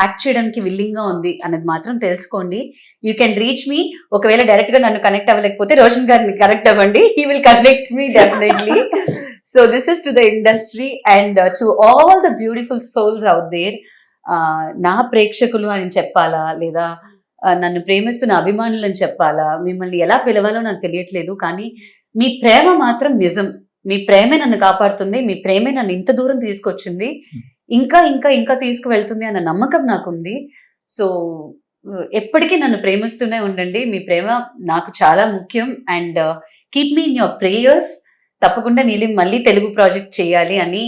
యాక్ట్ చేయడానికి విల్లింగ్ గా ఉంది అన్నది మాత్రం తెలుసుకోండి. You can reach me. ఒకవేళ డైరెక్ట్ గా నన్ను కనెక్ట్ అవ్వలేకపోతే రోషన్ గారిని కనెక్ట్ అవ్వండి. He will connect me definitely. So this is to the industry and to all the beautiful souls out there. నా ప్రేక్షకులు అని చెప్పాలా, లేదా నన్ను ప్రేమిస్తున్న అభిమానులు అని చెప్పాలా, మిమ్మల్ని ఎలా పిలవాలో నాకు తెలియట్లేదు, కానీ మీ ప్రేమ మాత్రం నిజం. మీ ప్రేమే నన్ను కాపాడుతుంది, మీ ప్రేమే నన్ను ఇంత దూరం తీసుకొచ్చింది, ఇంకా ఇంకా ఇంకా తీసుకువెళ్తుంది అన్న నమ్మకం నాకుంది. సో ఎప్పటికీ నన్ను ప్రేమిస్తూనే ఉండండి. మీ ప్రేమ నాకు చాలా ముఖ్యం. And keep me in your prayers. తప్పకుండా నీలిం మళ్ళీ తెలుగు ప్రాజెక్ట్ చేయాలి అని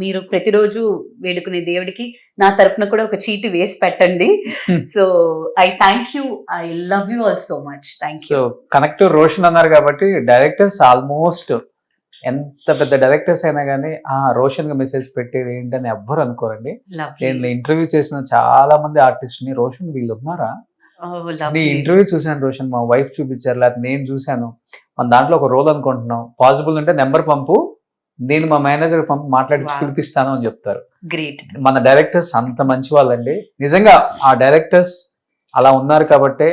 మీరు ప్రతిరోజు వేడుకునే దేవుడికి నా తరపున కూడా ఒక చీటి వేసి పెట్టండి. So I thank you, I love you all so much. Thank you. So connect Roshan అన్నారు కాబట్టి డైరెక్టర్స్ ఆల్మోస్ట్ ఎంత పెద్ద డైరెక్టర్స్ అయినా కానీ రోషన్ గా మెసేజ్ పెట్టేది ఏంటని ఎవ్వరు అనుకోరండి. నేను ఇంటర్వ్యూ చేసిన చాలా మంది ఆర్టిస్ట్ ని రోషన్ వీళ్ళు ఉన్నారా, నీ ఇంటర్వ్యూ చూసాను రోషన్, మా వైఫ్ చూపించారు, లేకపోతే నేను చూసాను, మన దాంట్లో ఒక రోల్ అనుకుంటున్నాం, పాసిబుల్ ఉంటే నెంబర్ పంపు, నేను మా మేనేజర్ పంపు మాట్లాడి పిలిపిస్తాను అని చెప్తారు. గ్రేట్. మన డైరెక్టర్స్ అంత మంచి వాళ్ళండి నిజంగా. ఆ డైరెక్టర్స్ అలా ఉన్నారు కాబట్టే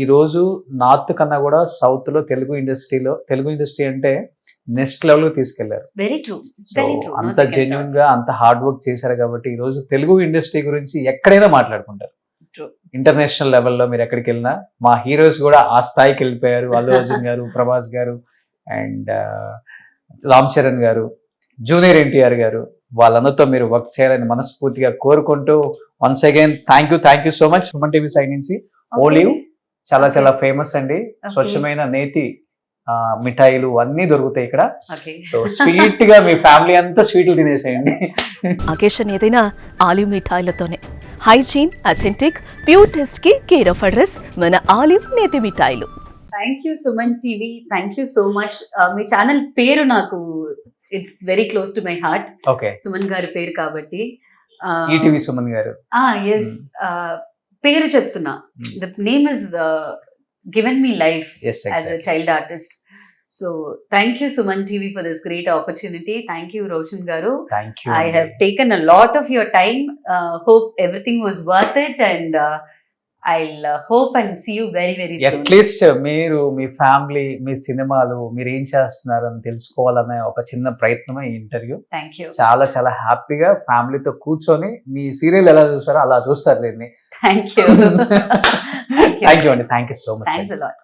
ఈ రోజు నార్త్ కన్నా కూడా సౌత్ లో తెలుగు ఇండస్ట్రీ అంటే నెక్స్ట్ లెవెల్ కి తీసుకెళ్లారు. Very true. అంత జెన్యున్ గా అంత హార్డ్ వర్క్ చేశారు కాబట్టి ఈ రోజు తెలుగు ఇండస్ట్రీ గురించి ఎక్కడైనా మాట్లాడుకుంటారు. ఇంటర్నేషనల్ లెవెల్లో మీరు ఎక్కడికి వెళ్ళినా మా హీరోస్ కూడా ఆ స్థాయికి వెళ్ళిపోయారు. అల్లు అర్జున్ గారు, ప్రభాస్ గారు అండ్ రామ్ చరణ్ గారు, జూనియర్ ఎన్టీఆర్ గారు, వాళ్ళందరితో మీరు వర్క్ చేయాలని మనస్ఫూర్తిగా కోరుకుంటూ once again thank you so much. Suman TV side నుంచి ఓలివ్ చాలా చాలా ఫేమస్ అండి. స్వచ్ఛమైన నేతి మిఠాయిలు అన్ని దొరుకుతాయి ఇక్కడ. సో స్వీట్ గా మీ ఫ్యామిలీ అంతా స్వీట్లు తినేసేయండి. అకేషన్ ఏదైనా ఆలివ్ మిఠాయిలతోనే. హైజీన్, అథెంటిక్, ప్యూర్ టెస్ట్ కి కేర్ ఆఫ్ అడ్రస్ మన ఆలివ్ నేతి మిఠాయిలు. Thank you Suman TV. Thank you so much. మీ ఛానల్ పేరు నాకు it's very close to my heart. Okay, Suman గారి పేరు కాబట్టి. ఈటీవీ సుమన్ గారు. ఎస్, పేరు చెప్తున్నా. The name is given me life as a child artist. So thank you Suman TV for this great opportunity. Thank you Roshan garu. Thank you. I have taken a lot of your time. Hope everything was worth it and I'll hope and see you very very soon. At least మీరు మీ ఫ్యామిలీ, మీ సినిమాలు మీరు ఏం చేస్తున్నారని తెలుసుకోవాలనే ఒక చిన్న ప్రయత్నమే ఈ ఇంటర్వ్యూ. Thank you. చాలా చాలా హ్యాపీగా ఫ్యామిలీతో కూర్చొని మీ సీరియల్ ఎలా చూస్తారో అలా చూస్తారు దీన్ని. Thank you. Thank you అండి. Thank you so much. Thanks a lot.